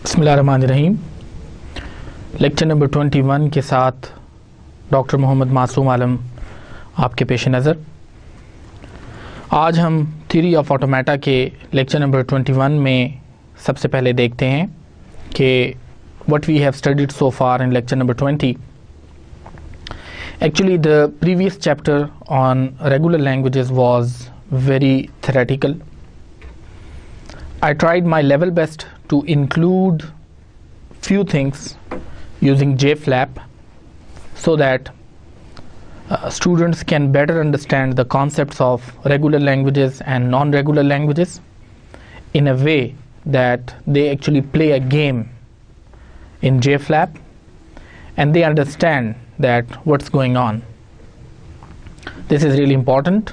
बिस्मिल्लाहिर्रहमानिर्रहीम। Lecture number 21 के साथ डॉक्टर मोहम्मद मासूम आलम आपके पेश नज़र। आज हम थ्योरी ऑफ ऑटोमेटा के लेक्चर नंबर 21 में सबसे पहले देखते हैं कि what we have studied so far in lecture number 20। Actually, the previous chapter on regular languages was very theoretical. I tried my level best to include few things using JFlap so that students can better understand the concepts of regular languages and non-regular languages in a way that they actually play a game in JFlap and they understand that what's going on. This is really important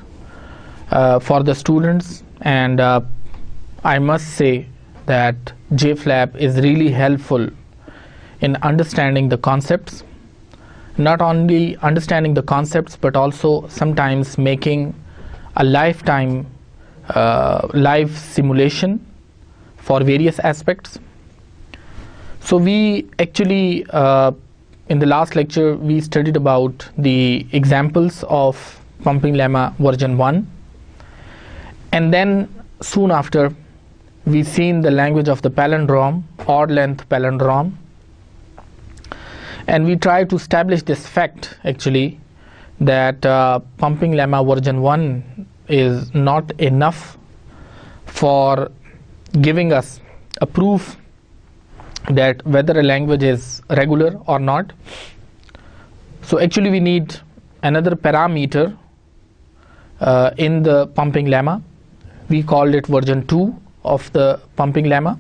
for the students, and I must say that JFlap is really helpful in understanding the concepts, not only understanding the concepts but also sometimes making a lifetime live simulation for various aspects. So we actually in the last lecture we studied about the examples of pumping lemma version 1, and then soon after we seen the language of the palindrome, odd length palindrome, and we tried to establish this fact actually that pumping lemma version 1 is not enough for giving us a proof that whether a language is regular or not. So actually we need another parameter in the pumping lemma. We called it version 2 of the pumping lemma.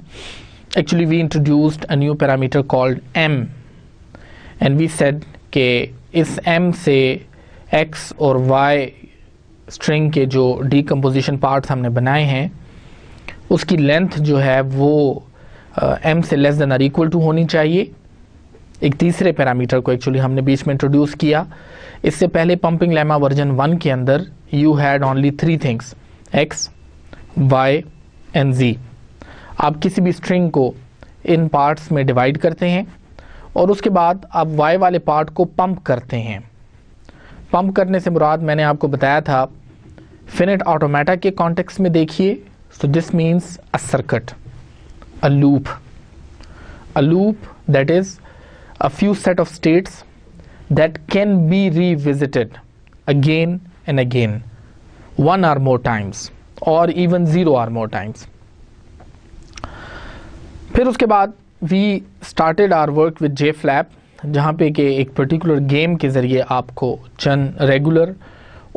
Actually we introduced a new parameter called m, and we said कि इस m से x और y string के जो decomposition parts हमने बनाए हैं उसकी length जो है वो m से लेस देन और इक्वल टू होनी चाहिए। एक तीसरे पैरामीटर को एक्चुअली हमने बीच में इंट्रोड्यूस किया। इससे पहले पंपिंग लेमा वर्जन 1 के अंदर you had only 3 things, x, y and z। आप किसी भी स्ट्रिंग को इन पार्ट्स में डिवाइड करते हैं और उसके बाद आप y वाले पार्ट को पंप करते हैं। पंप करने से मुराद मैंने आपको बताया था फिनिट ऑटोमेटा के कॉन्टेक्स्ट में देखिए। So this means a circuit, a loop that is a few set of states that can be revisited again and again, one or more times or even 0 or more times. फिर उसके बाद we started our work with JFlap, जहाँ पे कि एक particular game के ज़रिए आपको चंद regular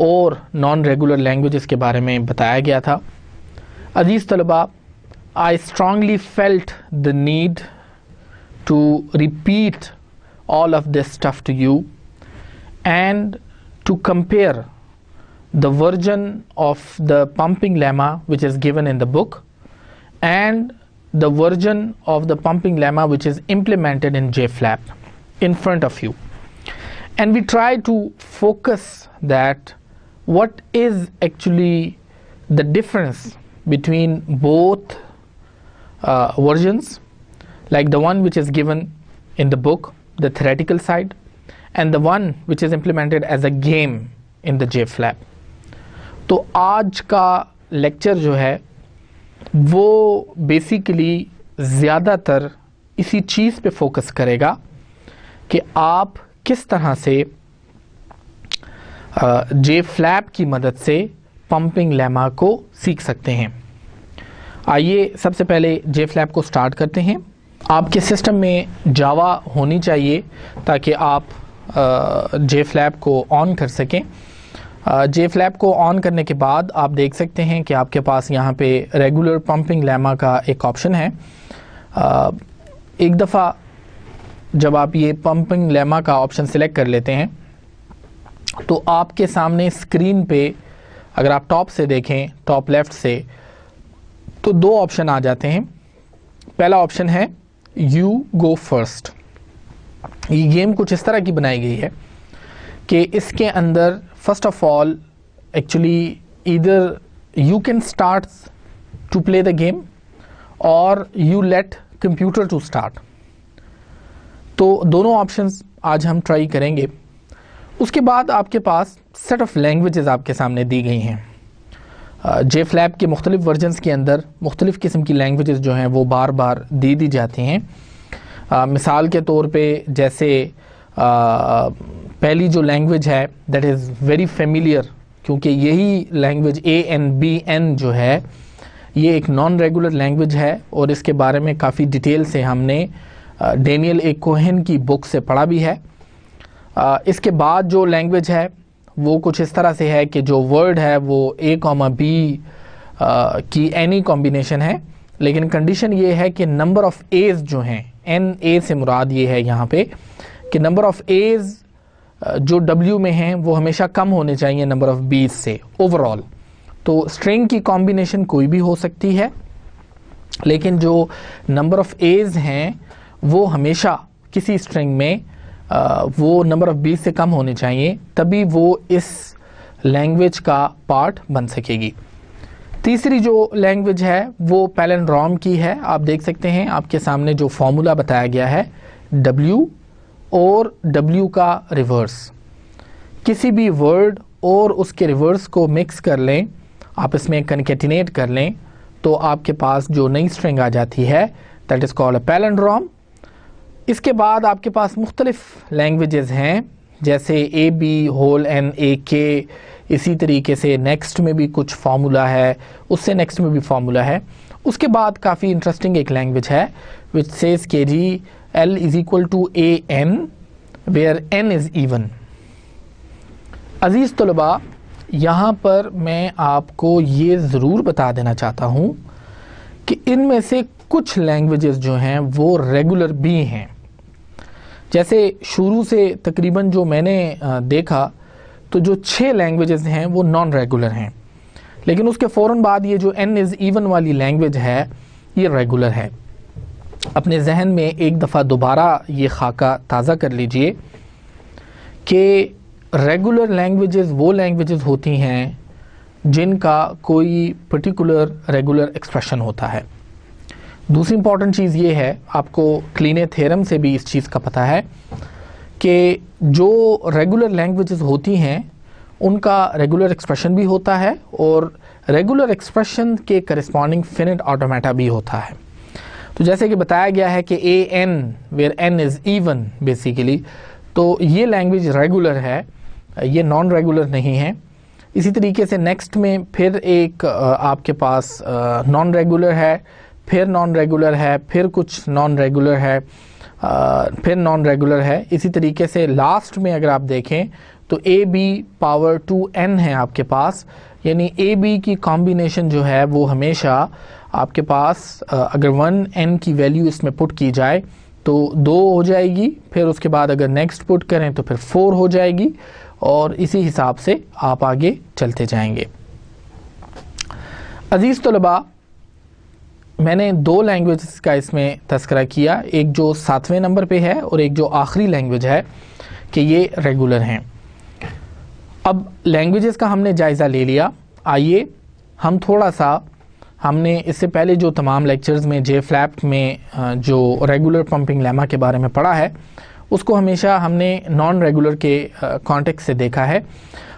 और non-regular languages के बारे में बताया गया था। अजीज़ तलबा, I strongly felt the need to repeat all of this stuff to you and to compare the version of the pumping lemma which is given in the book and the version of the pumping lemma which is implemented in JFlap in front of you. And we try to focus that what is actually the difference between both versions, like the one which is given in the book, the theoretical side, and the one which is implemented as a game in the JFlap. तो आज का lecture जो है वो basically ज़्यादातर इसी चीज़ पे focus करेगा कि आप किस तरह से JFlap की मदद से पंपिंग लेमा को सीख सकते हैं। आइए सबसे पहले JFlap को स्टार्ट करते हैं। आपके सिस्टम में जावा होनी चाहिए ताकि आप JFlap को ऑन कर सकें। JFlap को ऑन करने के बाद आप देख सकते हैं कि आपके पास यहाँ पे रेगुलर पंपिंग लेमा का एक ऑप्शन है। एक दफ़ा जब आप ये पंपिंग लेमा का ऑप्शन सिलेक्ट कर लेते हैं तो आपके सामने स्क्रीन पे अगर आप टॉप से देखें, टॉप लेफ्ट से, तो दो ऑप्शन आ जाते हैं। पहला ऑप्शन है यू गो फर्स्ट। ये गेम कुछ इस तरह की बनाई गई है कि इसके अंदर first of all actually either you can start to play the game or you let computer to start. तो दोनों ऑप्शंस आज हम ट्राई करेंगे। उसके बाद आपके पास सेट ऑफ लैंग्वेजेस आपके सामने दी गई हैं। JFlap के मुख्तलिफ वर्जन्स के अंदर मुख्तलिफ़ किस्म की लैंग्वेजेस जो हैं वो बार बार दी जाती हैं। मिसाल के तौर पे जैसे पहली जो लैंग्वेज है दैट इज़ वेरी फेमिलियर, क्योंकि यही लैंग्वेज ANBN जो है ये एक नॉन रेगुलर लैंग्वेज है और इसके बारे में काफ़ी डिटेल से हमने डेनियल ए कोहेन की बुक से पढ़ा भी है। इसके बाद जो लैंग्वेज है वो कुछ इस तरह से है कि जो वर्ड है वो A, B की एनी कॉम्बिनेशन है, लेकिन कंडीशन ये है कि नंबर ऑफ़ एज जो हैं, NA से मुराद ये है यहाँ पे कि नंबर ऑफ़ एज जो W में हैं वो हमेशा कम होने चाहिए नंबर ऑफ़ B's से ओवरऑल। तो स्ट्रिंग की कॉम्बिनेशन कोई भी हो सकती है, लेकिन जो नंबर ऑफ़ एज हैं वो हमेशा किसी स्ट्रिंग में वो नंबर ऑफ़ 20 से कम होने चाहिए, तभी वो इस लैंग्वेज का पार्ट बन सकेगी। तीसरी जो लैंग्वेज है वो पैलिंड्रोम की है। आप देख सकते हैं आपके सामने जो फॉर्मूला बताया गया है W और W का रिवर्स, किसी भी वर्ड और उसके रिवर्स को मिक्स कर लें, आप इसमें कनकेटिनेट कर लें, तो आपके पास जो नई स्ट्रिंग आ जाती है that is called a palindrome. इसके बाद आपके पास मुख्तलिफ लैंग्वेजेस हैं जैसे AB, होल N, AK, इसी तरीके से नेक्स्ट में भी कुछ फार्मूला है, उससे नेक्स्ट में भी फार्मूला है। उसके बाद काफ़ी इंटरेस्टिंग एक लैंग्वेज है विच सेज के G L is equal to AN where N is even. अज़ीज़ तलबा, यहाँ पर मैं आपको ये ज़रूर बता देना चाहता हूँ कि इनमें से कुछ लैंग्वेजेस जो हैं वो रेगुलर भी हैं। जैसे शुरू से तकरीबन जो मैंने देखा तो जो 6 लैंग्वेजेस हैं वो नॉन रेगुलर हैं, लेकिन उसके फ़ौरन बाद ये जो N इज़ इवन वाली लैंग्वेज है ये रेगुलर है। अपने जहन में एक दफ़ा दोबारा ये खाका ताज़ा कर लीजिए कि रेगुलर लैंग्वेजेस वो लैंग्वेजेस होती हैं जिनका कोई पर्टिकुलर रेगुलर एक्सप्रेशन होता है। दूसरी इंपॉर्टेंट चीज़ ये है, आपको क्लीने थ्योरम से भी इस चीज़ का पता है कि जो रेगुलर लैंग्वेजेस होती हैं उनका रेगुलर एक्सप्रेशन भी होता है और रेगुलर एक्सप्रेशन के करस्पॉन्डिंग फिनिट ऑटोमेटा भी होता है। तो जैसे कि बताया गया है कि AN where N is even basically, तो ये लैंग्वेज रेगुलर है, ये नॉन रेगुलर नहीं है। इसी तरीके से नेक्स्ट में फिर एक आपके पास नॉन रेगुलर है, फिर नॉन रेगुलर है, फिर कुछ नॉन रेगुलर है, फिर नॉन रेगुलर है। इसी तरीके से लास्ट में अगर आप देखें तो AB पावर 2N है आपके पास, यानी AB की कॉम्बिनेशन जो है वो हमेशा आपके पास अगर 1N की वैल्यू इसमें पुट की जाए तो 2 हो जाएगी, फिर उसके बाद अगर नेक्स्ट पुट करें तो फिर 4 हो जाएगी, और इसी हिसाब से आप आगे चलते जाएंगे। अज़ीज़ तलबा, मैंने 2 लैंग्वेजेस का इसमें तज़किरा किया, एक जो 7वें नंबर पे है और एक जो आखिरी लैंग्वेज है कि ये रेगुलर हैं। अब लैंग्वेजेस का हमने जायज़ा ले लिया, आइए हम थोड़ा सा, हमने इससे पहले जो तमाम लेक्चर्स में JFlap में जो रेगुलर पंपिंग लेमा के बारे में पढ़ा है उसको हमेशा हमने नॉन रेगुलर के कॉन्टेक्स्ट से देखा है।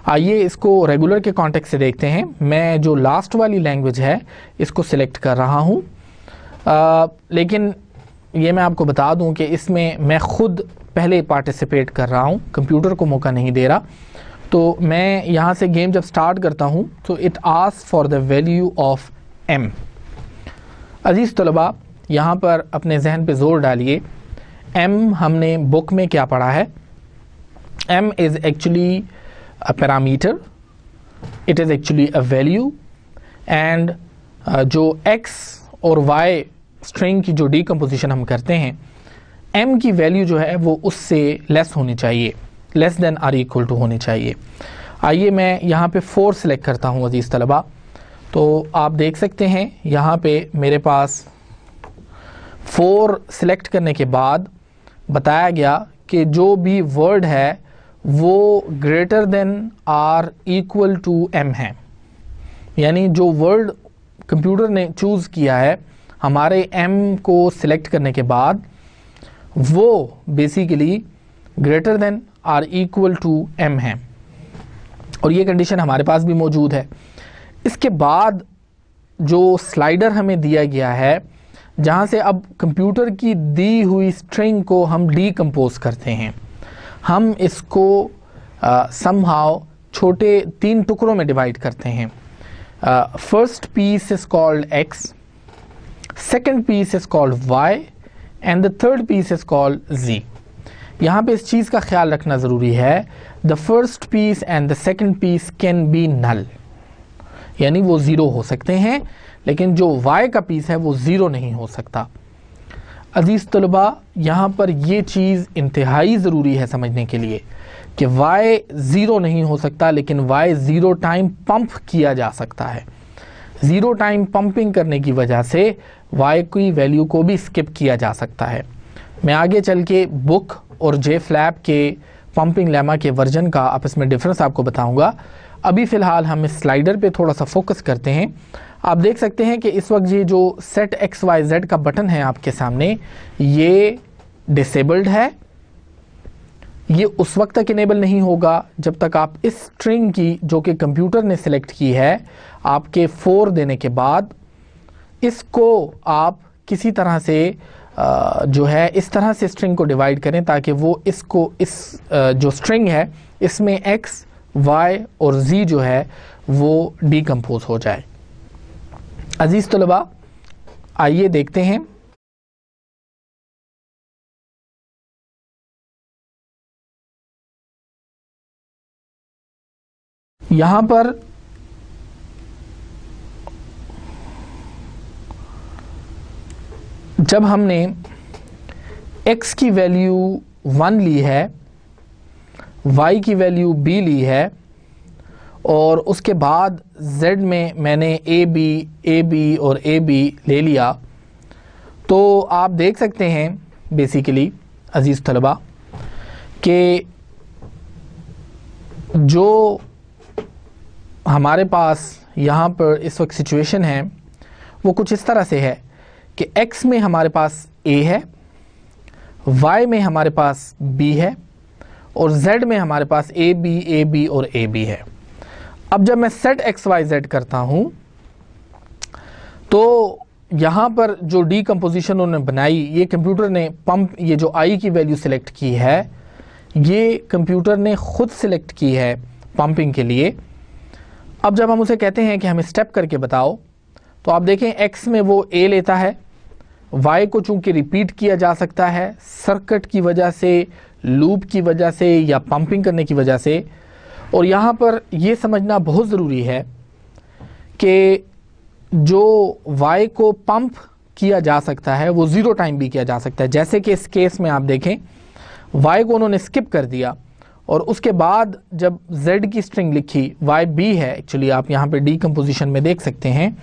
आइए इसको रेगुलर के कॉन्टेक्स्ट से देखते हैं। मैं जो लास्ट वाली लैंग्वेज है इसको सिलेक्ट कर रहा हूँ, लेकिन ये मैं आपको बता दूं कि इसमें मैं ख़ुद पहले पार्टिसिपेट कर रहा हूँ, कंप्यूटर को मौका नहीं दे रहा। तो मैं यहाँ से गेम जब स्टार्ट करता हूँ तो it ask for the value of M। अज़ीज़ तलबा, यहाँ पर अपने जहन पे ज़ोर डालिए, M हमने बुक में क्या पढ़ा है? M is actually a parameter, it is actually a value, and जो x और y स्ट्रिंग की जो डीकम्पोजिशन हम करते हैं, m की वैल्यू जो है वो उससे लेस होनी चाहिए, less than or equal to होनी चाहिए। आइए मैं यहाँ पे 4 सिलेक्ट करता हूँ अज़ीज़ तलबा। तो आप देख सकते हैं यहाँ पे मेरे पास 4 सिलेक्ट करने के बाद बताया गया कि जो भी वर्ड है वो greater than or equal to M है, यानी जो वर्ड कंप्यूटर ने चूज़ किया है हमारे m को सिलेक्ट करने के बाद वो basically greater than or equal to m है, और ये कंडीशन हमारे पास भी मौजूद है। इसके बाद जो स्लाइडर हमें दिया गया है, जहाँ से अब कंप्यूटर की दी हुई स्ट्रिंग को हम डीकम्पोज करते हैं, हम इसको समहाउ छोटे 3 टुकड़ों में डिवाइड करते हैं। First piece is called x, second piece is called y and the third piece is called z। यहाँ पे इस चीज़ का ख्याल रखना ज़रूरी है, the first piece and the second piece can be null, यानी वो ज़ीरो हो सकते हैं, लेकिन जो y का पीस है वो ज़ीरो नहीं हो सकता। अजीज़ तलबा, यहाँ पर ये चीज़ इंतहाई ज़रूरी है समझने के लिए कि y ज़ीरो नहीं हो सकता, लेकिन y ज़ीरो टाइम पंप किया जा सकता है। ज़ीरो टाइम पंपिंग करने की वजह से y की वैल्यू को भी स्किप किया जा सकता है। मैं आगे चल के बुक और JFlap के पंपिंग लेमा के वर्जन का आपस में डिफरेंस आपको बताऊंगा। अभी फ़िलहाल हम इस स्लाइडर पे थोड़ा सा फोकस करते हैं। आप देख सकते हैं कि इस वक्त ये जो सेट XYZ का बटन है आपके सामने, ये डिसेबल्ड है। ये उस वक्त तक इनेबल नहीं होगा जब तक आप इस स्ट्रिंग की, जो कि कंप्यूटर ने सिलेक्ट की है, आपके 4 देने के बाद इसको आप किसी तरह से जो है इस तरह से स्ट्रिंग को डिवाइड करें ताकि वो इसको इस जो स्ट्रिंग है इसमें x, y और z जो है वो डीकम्पोज हो जाए। अजीज़ तलबा, आइए देखते हैं। यहाँ पर जब हमने x की वैल्यू 1 ली है, y की वैल्यू b ली है, और उसके बाद z में मैंने ab और ab ले लिया, तो आप देख सकते हैं बेसिकली अजीज़ तलबा कि जो हमारे पास यहाँ पर इस वक्त सिचुएशन है वो कुछ इस तरह से है कि x में हमारे पास a है, y में हमारे पास b है, और z में हमारे पास ab और ab है। अब जब मैं सेट XYZ करता हूँ तो यहाँ पर जो डीकम्पोजिशन उन्होंने बनाई, ये कंप्यूटर ने पंप, ये जो i की वैल्यू सिलेक्ट की है, ये कंप्यूटर ने ख़ुद सिलेक्ट की है पंपिंग के लिए। अब जब हम उसे कहते हैं कि हमें स्टेप करके बताओ, तो आप देखें x में वो a लेता है, y को चूंकि रिपीट किया जा सकता है सर्किट की वजह से, लूप की वजह से या पंपिंग करने की वजह से। और यहाँ पर ये समझना बहुत ज़रूरी है कि जो y को पंप किया जा सकता है वो ज़ीरो टाइम भी किया जा सकता है। जैसे कि इस केस में आप देखें y को उन्होंने स्किप कर दिया, और उसके बाद जब z की स्ट्रिंग लिखी, YB है एक्चुअली, आप यहाँ पे डीकम्पोजिशन में देख सकते हैं।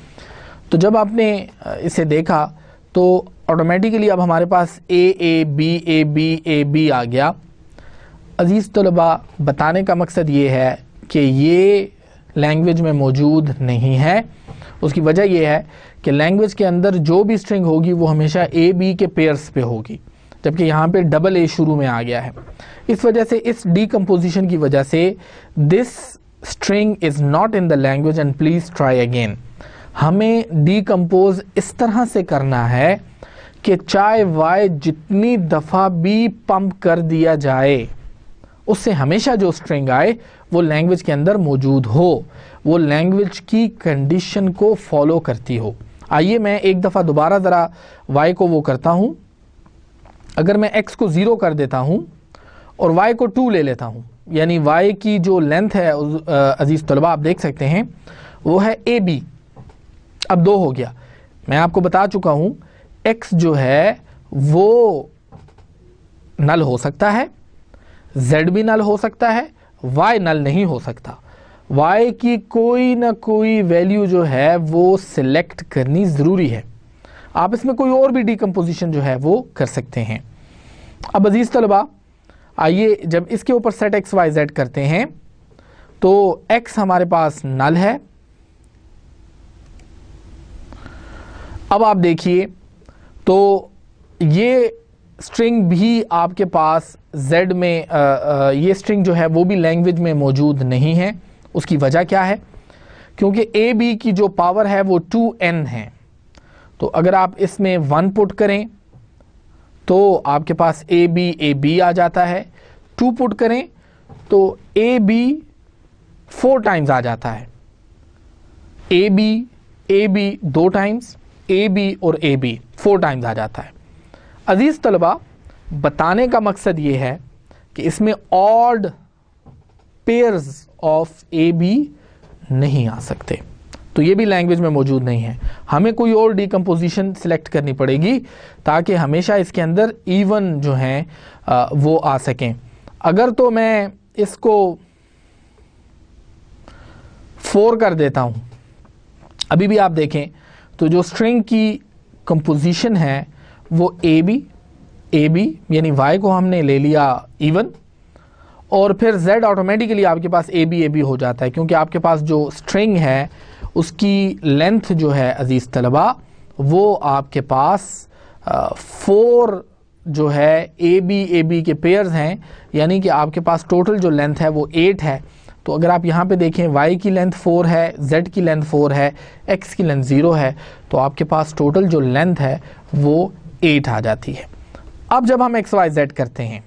तो जब आपने इसे देखा तो ऑटोमेटिकली अब हमारे पास AB आ गया। अजीज़ तलबा, बताने का मकसद ये है कि ये लैंग्वेज में मौजूद नहीं है। उसकी वजह ये है कि लैंग्वेज के अंदर जो भी स्ट्रिंग होगी वो हमेशा AB के पेयर्स पे होगी, जबकि यहाँ पे डबल A शुरू में आ गया है। इस वजह से, इस डीकम्पोजिशन की वजह से, this string is not in the language and please try again. हमें डीकम्पोज इस तरह से करना है कि चाहे y जितनी दफ़ा भी पंप कर दिया जाए, उससे हमेशा जो स्ट्रिंग आए वो लैंग्वेज के अंदर मौजूद हो, वो लैंग्वेज की कंडीशन को फॉलो करती हो। आइए मैं एक दफ़ा दोबारा ज़रा y को वो करता हूँ। अगर मैं x को 0 कर देता हूँ और y को 2 ले लेता हूँ, यानी y की जो लेंथ है अजीज़ तलबा आप देख सकते हैं वो है AB। अब 2 हो गया। मैं आपको बता चुका हूँ x जो है वो नल हो सकता है, z भी नल हो सकता है, y नल नहीं हो सकता। y की कोई ना कोई वैल्यू जो है वो सिलेक्ट करनी ज़रूरी है। आप इसमें कोई और भी डीकम्पोजिशन जो है वो कर सकते हैं। अब अजीज़ तलबा, आइए जब इसके ऊपर सेट XYZ करते हैं तो x हमारे पास नल है, अब आप देखिए तो ये स्ट्रिंग भी आपके पास Z में ये स्ट्रिंग जो है वो भी लैंग्वेज में मौजूद नहीं है। उसकी वजह क्या है? क्योंकि AB की जो पावर है वो 2n है। तो अगर आप इसमें 1 पुट करें तो आपके पास AB आ जाता है, 2 पुट करें तो AB 4 टाइम्स आ जाता है, AB 2 टाइम्स, AB और AB 4 टाइम्स आ जाता है। अजीज तलबा, बताने का मकसद ये है कि इसमें ऑड पेयर्स ऑफ AB नहीं आ सकते, तो ये भी लैंग्वेज में मौजूद नहीं है। हमें कोई और डिकम्पोजिशन सिलेक्ट करनी पड़ेगी ताकि हमेशा इसके अंदर इवन जो हैं वो आ सकें। अगर तो मैं इसको 4 कर देता हूं, अभी भी आप देखें तो जो स्ट्रिंग की कंपोजिशन है वो AB यानी Y को हमने ले लिया इवन, और फिर Z ऑटोमेटिकली आपके पास AB हो जाता है, क्योंकि आपके पास जो स्ट्रिंग है उसकी लेंथ जो है अजीज तलबा वो आपके पास 4 जो है AB के पेयर्स हैं, यानी कि आपके पास टोटल जो लेंथ है वो 8 है। तो अगर आप यहाँ पे देखें Y की लेंथ 4 है, Z की लेंथ 4 है, X की लेंथ 0 है, तो आपके पास टोटल जो लेंथ है वो 8 आ जाती है। अब जब हम XYZ करते हैं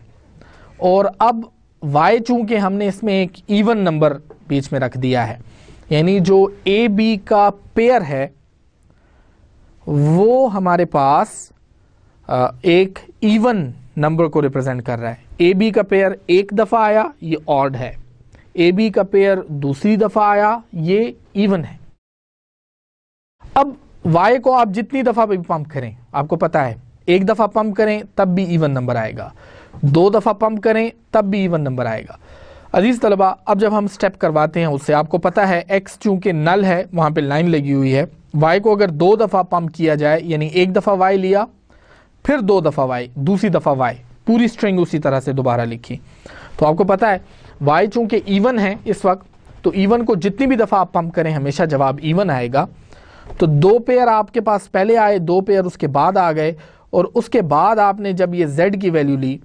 और अब Y चूंकि हमने इसमें एक इवन नंबर बीच में रख दिया है, यानी जो AB का पेयर है वो हमारे पास एक इवन नंबर को रिप्रेजेंट कर रहा है। AB का पेयर एक दफ़ा आया, ये ऑड है। AB का पेयर दूसरी दफ़ा आया, ये इवन है। अब Y को आप जितनी दफ़ा भी पंप करें, आपको पता है एक दफ़ा पंप करें तब भी इवन नंबर आएगा, 2 दफ़ा पंप करें तब भी इवन नंबर आएगा। अजीज़ तलबा, अब जब हम स्टेप करवाते हैं उससे, आपको पता है X चूंकि नल है वहाँ पे लाइन लगी हुई है, Y को अगर 2 दफ़ा पंप किया जाए, यानी एक दफ़ा Y लिया फिर 2 दफ़ा Y, दूसरी दफ़ा Y, पूरी स्ट्रिंग उसी तरह से दोबारा लिखी, तो आपको पता है Y चूंकि इवन है इस वक्त, तो इवन को जितनी भी दफ़ा आप पंप करें हमेशा जवाब इवन आएगा। तो 2 पेयर आपके पास पहले आए, 2 पेयर उसके बाद आ गए, और उसके बाद आपने जब ये Z की वैल्यू ली,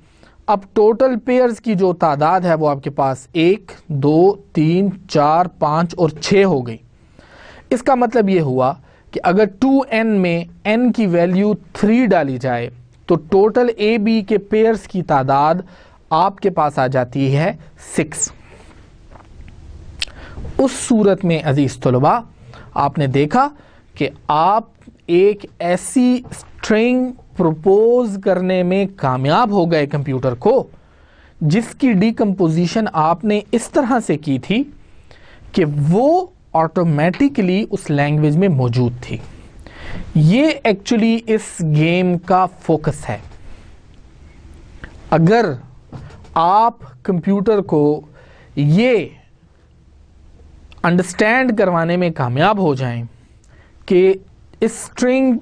अब टोटल पेयर्स की जो तादाद है वो आपके पास 1, 2, 3, 4, 5 और 6 हो गई। इसका मतलब ये हुआ कि अगर 2n में n की वैल्यू 3 डाली जाए तो टोटल AB के पेयर्स की तादाद आपके पास आ जाती है 6। उस सूरत में अजीज तलबा आपने देखा कि आप एक ऐसी स्ट्रिंग प्रपोज करने में कामयाब हो गए कंप्यूटर को जिसकी डिकम्पोजिशन आपने इस तरह से की थी कि वो ऑटोमेटिकली उस लैंग्वेज में मौजूद थी। ये एक्चुअली इस गेम का फोकस है। अगर आप कंप्यूटर को ये अंडरस्टैंड करवाने में कामयाब हो जाएं कि इस स्ट्रिंग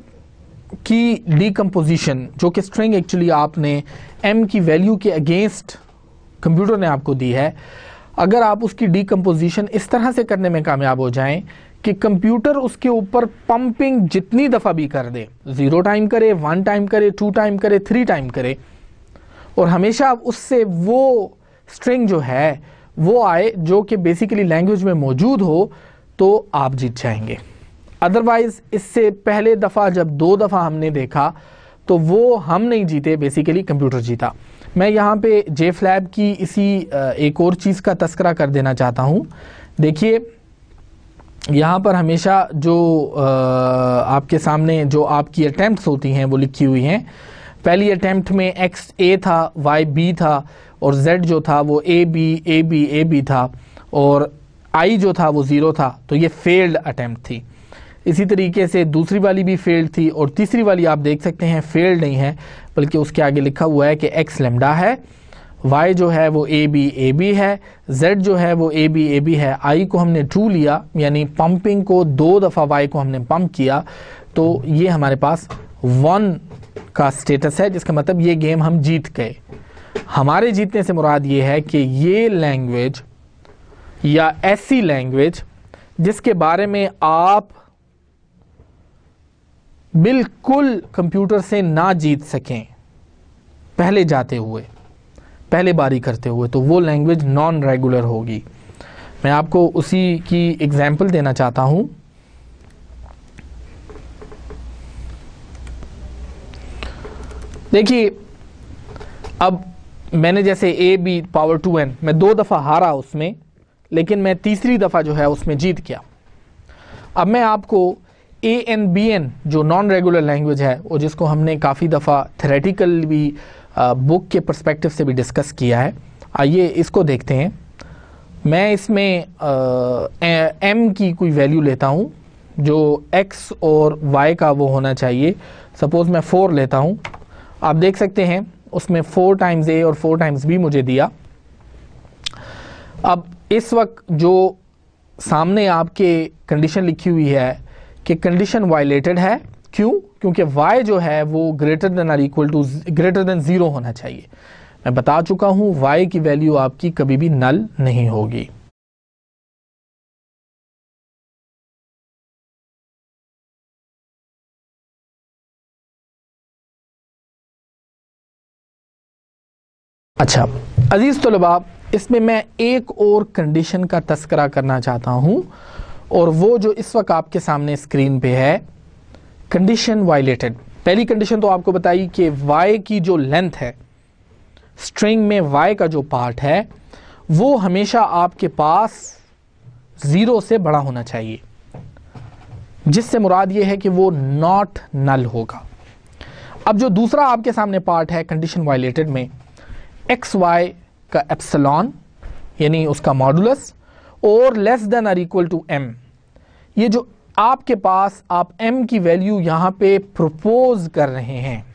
की डिकम्पोजिशन, जो कि स्ट्रिंग एक्चुअली आपने m की वैल्यू के अगेंस्ट कंप्यूटर ने आपको दी है, अगर आप उसकी डिकम्पोजिशन इस तरह से करने में कामयाब हो जाएं कि कंप्यूटर उसके ऊपर पंपिंग जितनी दफ़ा भी कर दे, 0 टाइम करे, 1 टाइम करे, 2 टाइम करे, 3 टाइम करे, और हमेशा उससे वो स्ट्रिंग जो है वो आए जो कि बेसिकली लैंग्वेज में मौजूद हो, तो आप जीत जाएंगे। अदरवाइज इससे पहले दफ़ा जब 2 दफ़ा हमने देखा तो वो हम नहीं जीते, बेसिकली कंप्यूटर जीता। मैं यहाँ पे JFlab की इसी एक और चीज़ का तस्करा कर देना चाहता हूँ। देखिए यहाँ पर हमेशा जो आपके सामने जो आपकी अटैम्प्ट्स होती हैं वो लिखी हुई हैं। पहली अटैम्प्ट में X A था, Y B था, और Z जो था वो AB था, और I जो था वो 0 था, तो ये फेल्ड अटैम्प्ट थी। इसी तरीके से दूसरी वाली भी फेल्ड थी, और तीसरी वाली आप देख सकते हैं फेल्ड नहीं है, बल्कि उसके आगे लिखा हुआ है कि X लैम्डा है, Y जो है वो AB है, Z जो है वो AB है, I को हमने ट्रू लिया, यानी पंपिंग को 2 दफ़ा Y को हमने पंप किया, तो ये हमारे पास 1 का स्टेटस है, जिसका मतलब ये गेम हम जीत गए। हमारे जीतने से मुराद ये है कि ये लैंग्वेज या ऐसी लैंग्वेज जिसके बारे में आप बिल्कुल कंप्यूटर से ना जीत सकें पहले जाते हुए, पहले बारी करते हुए, तो वो लैंग्वेज नॉन रेगुलर होगी। मैं आपको उसी की एग्जाम्पल देना चाहता हूं। देखिए, अब मैंने जैसे a⁴n मैं 2 दफ़ा हारा उसमें, लेकिन मैं तीसरी दफ़ा जो है उसमें जीत गया। अब मैं आपको AN/BN जो नॉन रेगुलर लैंग्वेज है, और जिसको हमने काफ़ी दफ़ा थेरेटिकल भी बुक के पर्सपेक्टिव से भी डिस्कस किया है, आइए इसको देखते हैं। मैं इसमें m की कोई वैल्यू लेता हूँ जो x और y का वो होना चाहिए। सपोज़ मैं 4 लेता हूँ। आप देख सकते हैं उसमें 4 टाइम्स a और 4 टाइम्स b मुझे दिया। अब इस वक्त जो सामने आपके कंडीशन लिखी हुई है कि कंडीशन वायलेटेड है। क्यों? क्योंकि y जो है वो ग्रेटर देन 0 होना चाहिए। मैं बता चुका हूं y की वैल्यू आपकी कभी भी नल नहीं होगी। अच्छा अजीज तलबा, इसमें मैं एक और कंडीशन का तस्करा करना चाहता हूं, और वो जो इस वक्त आपके सामने स्क्रीन पे है, कंडीशन वायलेटेड। पहली कंडीशन तो आपको बताई कि y की जो लेंथ है, स्ट्रिंग में y का जो पार्ट है, वो हमेशा आपके पास 0 से बड़ा होना चाहिए, जिससे मुराद ये है कि वो नॉट नल होगा। अब जो दूसरा आपके सामने पार्ट है कंडीशन वायलेटेड में, xy का एप्सिलॉन यानी उसका मॉडुलस और लेस देन और इक्वल टू m, ये जो आपके पास आप m की वैल्यू यहां पे प्रपोज कर रहे हैं,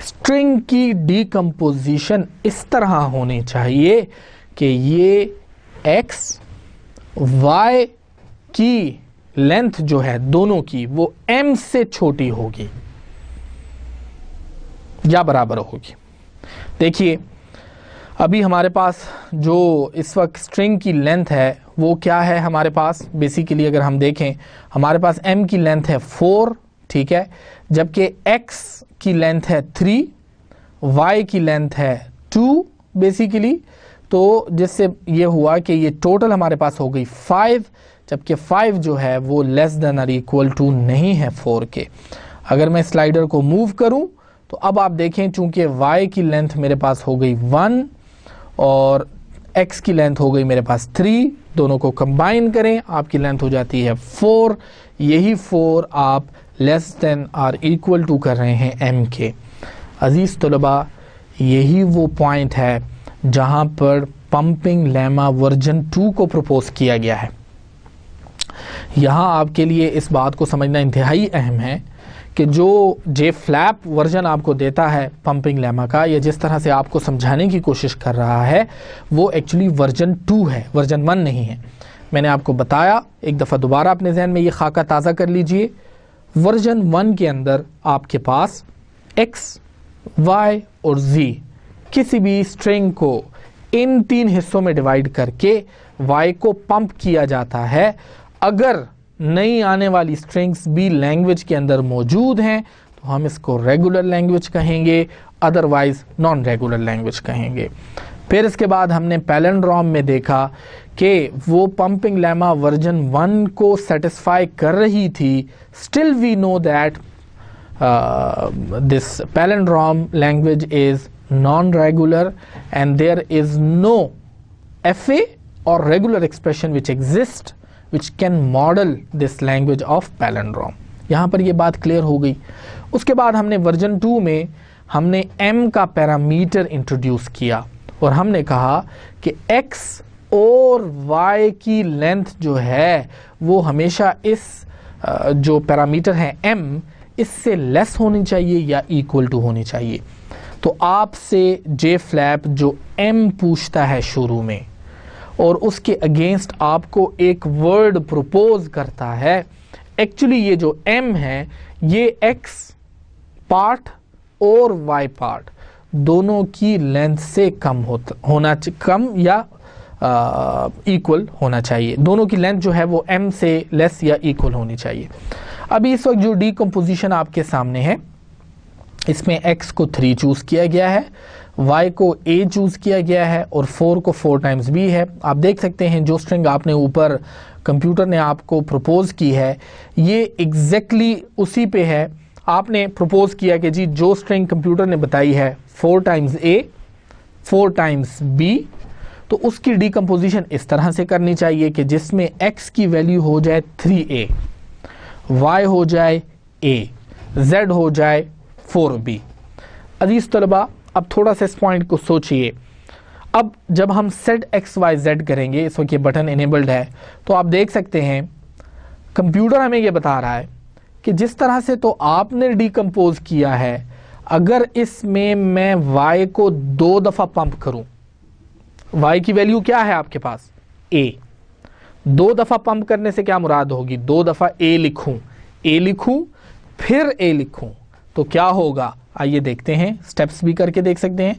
स्ट्रिंग की डीकंपोजिशन इस तरह होनी चाहिए कि ये x y की लेंथ जो है दोनों की वो m से छोटी होगी या बराबर होगी। देखिए, अभी हमारे पास जो इस वक्त स्ट्रिंग की लेंथ है वो क्या है हमारे पास, बेसिकली अगर हम देखें हमारे पास m की लेंथ है 4, ठीक है, जबकि x की लेंथ है 3, y की लेंथ है 2 बेसिकली। तो जिससे ये हुआ कि ये टोटल हमारे पास हो गई 5, जबकि 5 जो है वो लेस देन और इक्वल टू नहीं है 4 के। अगर मैं स्लाइडर को मूव करूं तो अब आप देखें, चूंकि y की लेंथ मेरे पास हो गई 1 और x की लेंथ हो गई मेरे पास 3, दोनों को कंबाइन करें आपकी लेंथ हो जाती है 4। यही 4 आप लेस देन और इक्वल टू कर रहे हैं m के। अजीज तलबा, यही वो पॉइंट है जहां पर पंपिंग लेमा वर्जन 2 को प्रपोज किया गया है। यहां आपके लिए इस बात को समझना इंतहाई अहम है कि जो JFlap वर्जन आपको देता है पंपिंग लेमा का, या जिस तरह से आपको समझाने की कोशिश कर रहा है, वो एक्चुअली वर्जन 2 है, वर्जन 1 नहीं है। मैंने आपको बताया, एक दफ़ा दोबारा अपने जहन में ये खाका ताज़ा कर लीजिए। वर्जन 1 के अंदर आपके पास x, y और z किसी भी स्ट्रिंग को इन 3 हिस्सों में डिवाइड करके y को पंप किया जाता है। अगर नई आने वाली स्ट्रिंग्स भी लैंग्वेज के अंदर मौजूद हैं तो हम इसको रेगुलर लैंग्वेज कहेंगे, अदरवाइज नॉन रेगुलर लैंग्वेज कहेंगे। फिर इसके बाद हमने पैलिंड्रोम में देखा कि वो पंपिंग लेमा वर्जन 1 को सेटिस्फाई कर रही थी। Still we know that this palindrome language is non regular and there is no FA or regular expression which exist which can model this language of palindrome। यहाँ पर ये बात clear हो गई। उसके बाद हमने वर्जन 2 में हमने m का पैरामीटर इंट्रोड्यूस किया और हमने कहा कि x और y की लेंथ जो है वो हमेशा इस जो पैरामीटर है m, इससे लेस होनी चाहिए या इक्वल टू होनी चाहिए। तो आपसे JFlap जो m पूछता है शुरू में और उसके अगेंस्ट आपको एक वर्ड प्रपोज करता है, एक्चुअली ये जो m है ये x पार्ट और y पार्ट दोनों की लेंथ से कम कम या इक्वल होना चाहिए। दोनों की लेंथ जो है वो m से लेस या इक्वल होनी चाहिए। अभी इस वक्त जो डीकम्पोजिशन आपके सामने है, इसमें x को 3 चूज किया गया है, y को a चूज किया गया है और 4 को 4 टाइम्स b है। आप देख सकते हैं जो स्ट्रिंग आपने ऊपर कंप्यूटर ने आपको प्रपोज की है ये एग्जैक्टली उसी पे है। आपने प्रपोज किया कि जी जो स्ट्रिंग कंप्यूटर ने बताई है 4 टाइम्स a 4 टाइम्स b, तो उसकी डीकम्पोजिशन इस तरह से करनी चाहिए कि जिसमें x की वैल्यू हो जाए 3a, y हो जाए a, z हो जाए 4b। अजीज तलबा, अब थोड़ा सा इस पॉइंट को सोचिए। अब जब हम सेट एक्स वाई जेड करेंगे, इस वक्त ये बटन इनेबल्ड है, तो आप देख सकते हैं कंप्यूटर हमें ये बता रहा है कि जिस तरह से तो आपने डीकम्पोज किया है, अगर इसमें मैं y को 2 दफ़ा पंप करूं, y की वैल्यू क्या है आपके पास a, 2 दफ़ा पंप करने से क्या मुराद होगी, 2 दफ़ा a लिखूं फिर a लिखूं तो क्या होगा, आइए देखते हैं, स्टेप्स भी करके देख सकते हैं।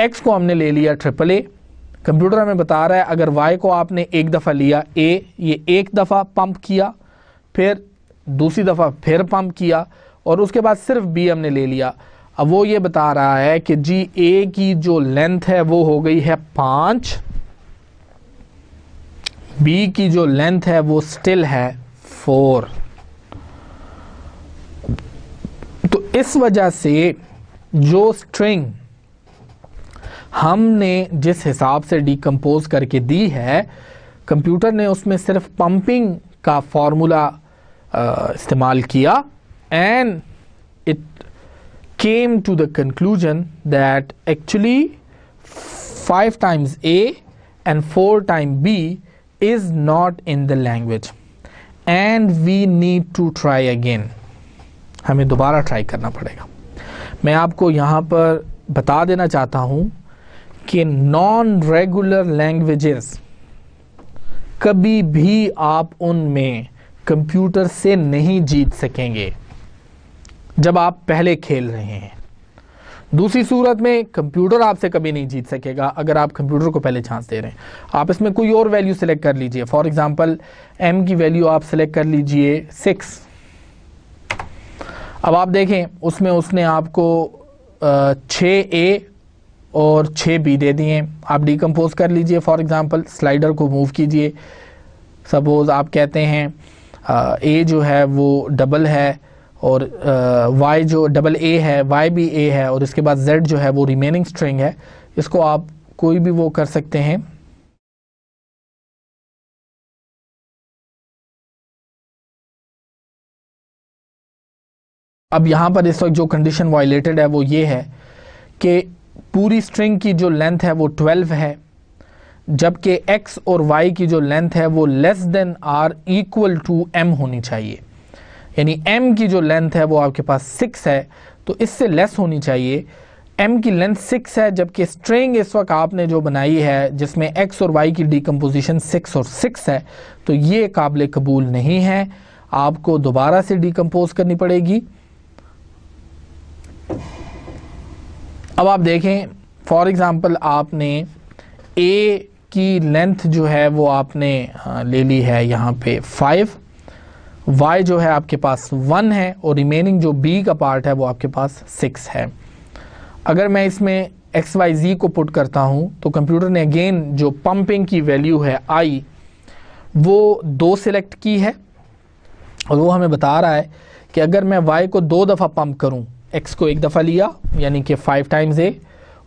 x को हमने ले लिया AAA, कंप्यूटर हमें बता रहा है अगर y को आपने एक दफ़ा लिया a, ये एक दफ़ा पंप किया, फिर दूसरी दफ़ा फिर पंप किया और उसके बाद सिर्फ b हमने ले लिया। अब वो ये बता रहा है कि जी a की जो लेंथ है वो हो गई है 5, b की जो लेंथ है वो स्टिल है 4। तो इस वजह से जो स्ट्रिंग हमने जिस हिसाब से डीकम्पोज करके दी है, कंप्यूटर ने उसमें सिर्फ पंपिंग का फॉर्मूला इस्तेमाल किया and it came to the conclusion that actually 5 times a and 4 times b is not in the language and we need to try again। हमें दोबारा ट्राई करना पड़ेगा। मैं आपको यहाँ पर बता देना चाहता हूँ कि नॉन रेगुलर लैंग्वेजेस कभी भी आप उनमें कंप्यूटर से नहीं जीत सकेंगे जब आप पहले खेल रहे हैं। दूसरी सूरत में कंप्यूटर आपसे कभी नहीं जीत सकेगा अगर आप कंप्यूटर को पहले चांस दे रहे हैं। आप इसमें कोई और वैल्यू सेलेक्ट कर लीजिए, फॉर एग्जांपल m की वैल्यू आप सेलेक्ट कर लीजिए 6। अब आप देखें उसमें उसने आपको 6a और 6b दे दिए। आप डीकम्पोज कर लीजिए, फॉर एग्जांपल स्लाइडर को मूव कीजिए। सपोज आप कहते हैं a जो है वो डबल है और y जो डबल a है, y भी a है और इसके बाद z जो है वो रिमेनिंग स्ट्रिंग है। इसको आप कोई भी वो कर सकते हैं। अब यहाँ पर इस वक्त जो कंडीशन वायलेटेड है वो ये है कि पूरी स्ट्रिंग की जो लेंथ है वो 12 है, जबकि x और y की जो लेंथ है वो less than or equal to m होनी चाहिए। यानी m की जो लेंथ है वो आपके पास 6 है तो इससे लेस होनी चाहिए। m की लेंथ 6 है जबकि स्ट्रिंग इस वक्त आपने जो बनाई है जिसमें x और y की डीकम्पोजिशन 6 और 6 है, तो ये काबिल कबूल नहीं है। आपको दोबारा से डीकम्पोज करनी पड़ेगी। अब आप देखें फॉर एग्जांपल आपने a की लेंथ जो है वो आपने ले ली है यहाँ पे 5, y जो है आपके पास 1 है और रिमेनिंग जो b का पार्ट है वो आपके पास 6 है। अगर मैं इसमें x y z को पुट करता हूँ तो कंप्यूटर ने अगेन जो पंपिंग की वैल्यू है i वो 2 सिलेक्ट की है और वो हमें बता रहा है कि अगर मैं y को 2 दफ़ा पंप करूँ, x को एक दफ़ा लिया यानी कि 5 टाइम्स a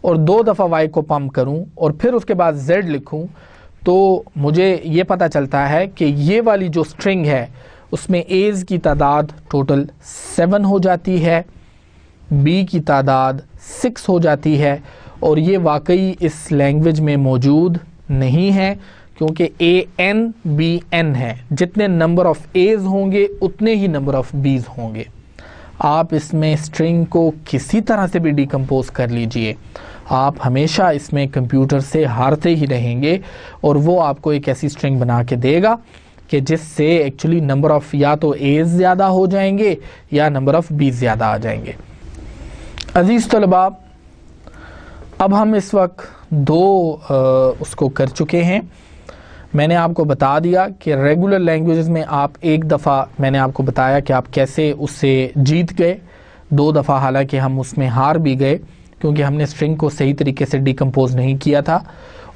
और 2 दफ़ा y को पंप करूं और फिर उसके बाद z लिखूं, तो मुझे ये पता चलता है कि ये वाली जो स्ट्रिंग है उसमें a's की तादाद टोटल 7 हो जाती है, b की तादाद 6 हो जाती है और ये वाकई इस लैंग्वेज में मौजूद नहीं है क्योंकि a n b n है। जितने नंबर ऑफ़ a's होंगे उतने ही नंबर ऑफ़ b's होंगे। आप इसमें स्ट्रिंग को किसी तरह से भी डीकम्पोज कर लीजिए, आप हमेशा इसमें कंप्यूटर से हारते ही रहेंगे और वो आपको एक ऐसी स्ट्रिंग बना के देगा कि जिससे एक्चुअली नंबर ऑफ़ या तो एज ज़्यादा हो जाएंगे या नंबर ऑफ़ बी ज़्यादा आ जाएंगे। अजीज़ तलबा, अब हम इस वक्त 2 उसको कर चुके हैं। मैंने आपको बता दिया कि रेगुलर लैंग्वेजेस में आप एक दफ़ा, मैंने आपको बताया कि आप कैसे उससे जीत गए, 2 दफ़ा हालांकि हम उसमें हार भी गए क्योंकि हमने स्ट्रिंग को सही तरीके से डिकम्पोज नहीं किया था।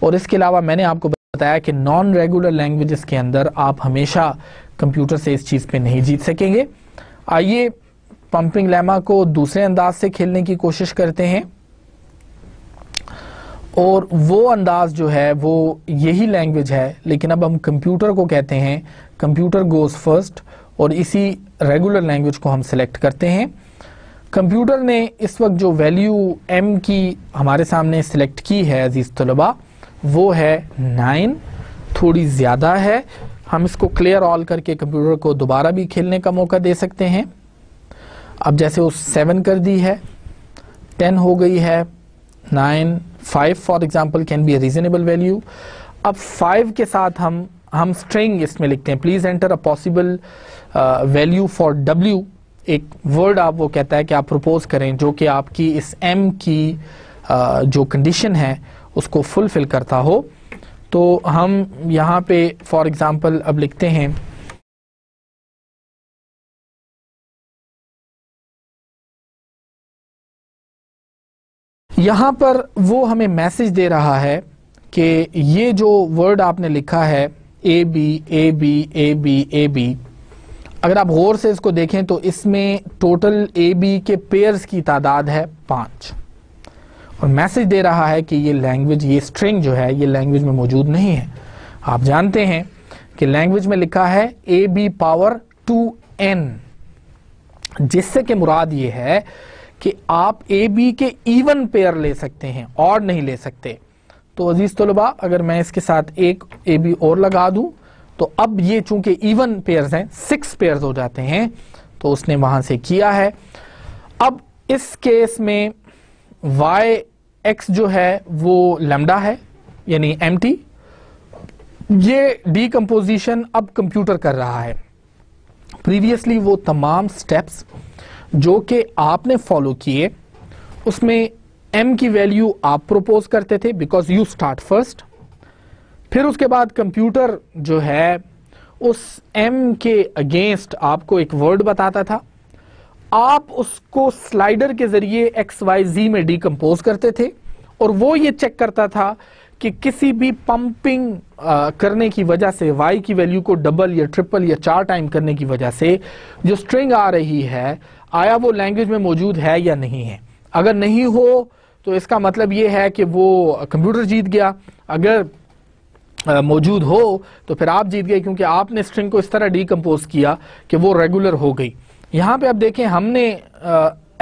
और इसके अलावा मैंने आपको बताया कि नॉन रेगुलर लैंग्वेजेस के अंदर आप हमेशा कंप्यूटर से इस चीज़ पे नहीं जीत सकेंगे। आइए पंपिंग लेमा को दूसरे अंदाज से खेलने की कोशिश करते हैं, और वो अंदाज जो है वो यही लैंग्वेज है, लेकिन अब हम कंप्यूटर को कहते हैं कंप्यूटर गोज फर्स्ट, और इसी रेगुलर लैंग्वेज को हम सिलेक्ट करते हैं। कंप्यूटर ने इस वक्त जो वैल्यू m की हमारे सामने सिलेक्ट की है अजीज तलबा, वो है 9, थोड़ी ज़्यादा है। हम इसको क्लियर ऑल करके कंप्यूटर को दोबारा भी खेलने का मौका दे सकते हैं। अब जैसे उस 7 कर दी है, 10 हो गई है, 9, 5 for example can be A reasonable value. अब 5 के साथ हम स्ट्रिंग इसमें लिखते हैं, please enter a possible value for w। एक वर्ड आप वो कहता है कि आप प्रपोज करें जो कि आपकी इस m की जो कंडीशन है उसको फुलफिल करता हो। तो हम यहाँ पे फॉर एग्जाम्पल अब लिखते हैं यहाँ पर वो हमें मैसेज दे रहा है कि ये जो वर्ड आपने लिखा है A B A B A B A B, अगर आप गौर से इसको देखें तो इसमें टोटल ए बी के पेयर्स की तादाद है 5, और मैसेज दे रहा है कि ये लैंग्वेज, ये स्ट्रिंग जो है ये लैंग्वेज में मौजूद नहीं है। आप जानते हैं कि लैंग्वेज में लिखा है ए बी पावर 2n, जिससे कि मुराद ये है कि आप ए बी के इवन पेयर ले सकते हैं, ऑड नहीं ले सकते। तो अजीज तलबा अगर मैं इसके साथ एक ए बी और लगा दूं तो अब ये चूंकि इवन पेयर्स हैं, 6 पेयर्स हो जाते हैं, तो उसने वहां से किया है। अब इस केस में y x जो है वो लैम्डा है यानी एम्प्टी। ये डीकंपोजिशन अब कंप्यूटर कर रहा है। प्रीवियसली वो तमाम स्टेप्स जो कि आपने फॉलो किए उसमें m की वैल्यू आप प्रोपोज करते थे बिकॉज यू स्टार्ट फर्स्ट, फिर उसके बाद कंप्यूटर जो है उस m के अगेंस्ट आपको एक वर्ड बताता था, आप उसको स्लाइडर के जरिए एक्स वाई जी में डीकंपोज करते थे, और वो ये चेक करता था कि किसी भी पंपिंग करने की वजह से y की वैल्यू को डबल या ट्रिपल या 4 टाइम करने की वजह से जो स्ट्रिंग आ रही है आया वो लैंग्वेज में मौजूद है या नहीं है। अगर नहीं हो तो इसका मतलब ये है कि वो कंप्यूटर जीत गया, अगर मौजूद हो तो फिर आप जीत गए क्योंकि आपने स्ट्रिंग को इस तरह डीकंपोज किया कि वो रेगुलर हो गई। यहाँ पे आप देखें हमने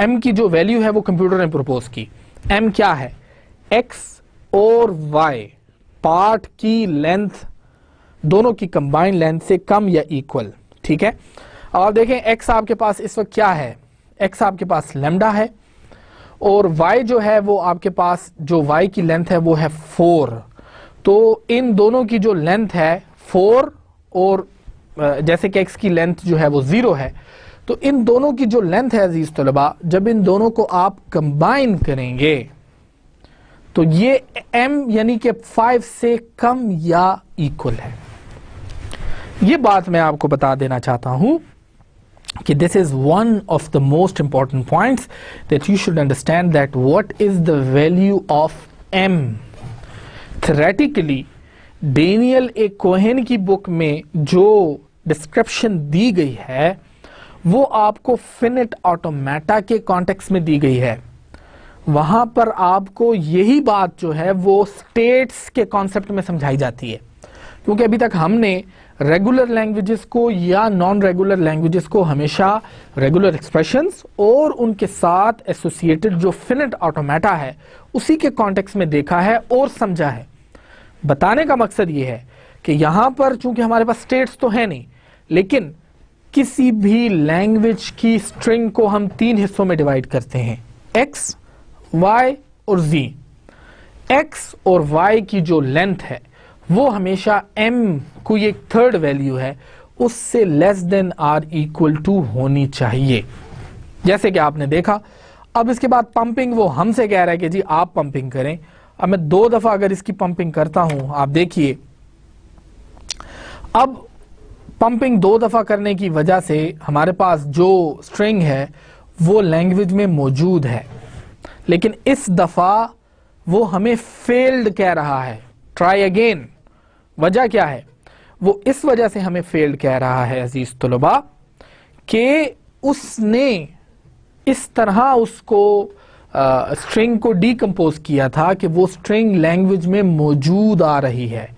m की जो वैल्यू है वो कंप्यूटर ने प्रपोज की। m क्या है? x और y पार्ट की लेंथ दोनों की कंबाइंड लेंथ से कम या इक्वल, ठीक है। अब आप देखें x आपके पास इस वक्त क्या है, x आपके पास लैम्डा है, और y जो है वो आपके पास जो y की लेंथ है वो है 4। तो इन दोनों की जो लेंथ है 4 और जैसे कि x की लेंथ जो है वो 0 है, तो इन दोनों की जो लेंथ है अजीज तलबा, जब इन दोनों को आप कंबाइन करेंगे तो ये m यानी कि 5 से कम या इक्वल है। ये बात मैं आपको बता देना चाहता हूं कि this is one of the most important points that you should understand that what is the value of m। Theoretically Daniel A Cohen की बुक में जो डिस्क्रिप्शन दी गई है वो आपको फिनिट ऑटोमेटा के कॉन्टेक्स्ट में दी गई है। वहां पर आपको यही बात जो है वो स्टेट्स के कॉन्सेप्ट में समझाई जाती है, क्योंकि अभी तक हमने रेगुलर लैंग्वेजेस को या नॉन रेगुलर लैंग्वेजेस को हमेशा रेगुलर एक्सप्रेशंस और उनके साथ एसोसिएटेड जो फिनिट ऑटोमेटा है उसी के कॉन्टेक्स्ट में देखा है और समझा है। बताने का मकसद ये है कि यहां पर चूंकि हमारे पास स्टेट्स तो है नहीं, लेकिन किसी भी लैंग्वेज की स्ट्रिंग को हम 3 हिस्सों में डिवाइड करते हैं, x, y और z। x और y की जो लेंथ है वो हमेशा m को एक थर्ड वैल्यू है उससे less than or equal to होनी चाहिए, जैसे कि आपने देखा। अब इसके बाद पंपिंग वो हमसे कह रहा है कि जी आप पंपिंग करें। अब मैं 2 दफा अगर इसकी पंपिंग करता हूं, आप देखिए अब पंपिंग 2 दफा करने की वजह से हमारे पास जो स्ट्रिंग है वो लैंग्वेज में मौजूद है, लेकिन इस दफा वो हमें फेल्ड कह रहा है, ट्राई अगेन। वजह क्या है? वो इस वजह से हमें फेल्ड कह रहा है अजीज तलबा कि उसने इस तरह उसको स्ट्रिंग को डीकंपोज किया था कि वो स्ट्रिंग लैंग्वेज में मौजूद आ रही है,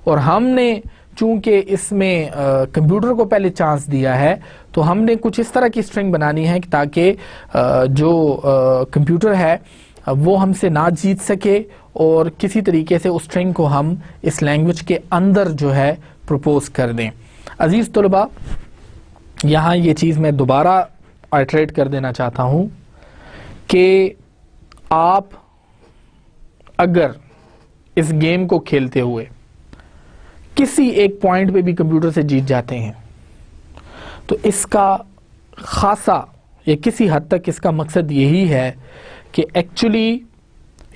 और हमने चूंकि इसमें कंप्यूटर को पहले चांस दिया है तो हमने कुछ इस तरह की स्ट्रिंग बनानी है ताकि जो कंप्यूटर है वो हमसे ना जीत सके और किसी तरीके से उस स्ट्रिंग को हम इस लैंग्वेज के अंदर जो है प्रपोज कर दें। अजीज तलबा, यहाँ ये चीज़ मैं दोबारा आइटरेट कर देना चाहता हूँ कि आप अगर इस गेम को खेलते हुए किसी एक पॉइंट पे भी कंप्यूटर से जीत जाते हैं तो इसका खासा या किसी हद तक इसका मकसद यही है कि actually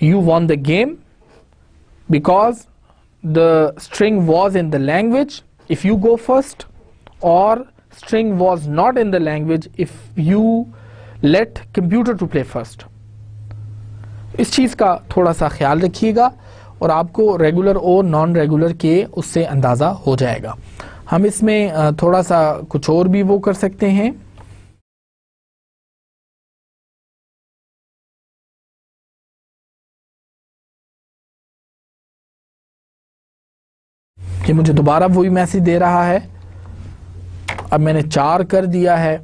you won the game because the string was in the language if you go first, और string was not in the language if you let computer to play first। इस चीज़ का थोड़ा सा ख्याल रखिएगा और आपको रेगुलर और नॉन रेगुलर के उससे अंदाज़ा हो जाएगा। हम इसमें थोड़ा सा कुछ और भी वो कर सकते हैं कि मुझे दोबारा वही मैसेज दे रहा है। अब मैंने 4 कर दिया है,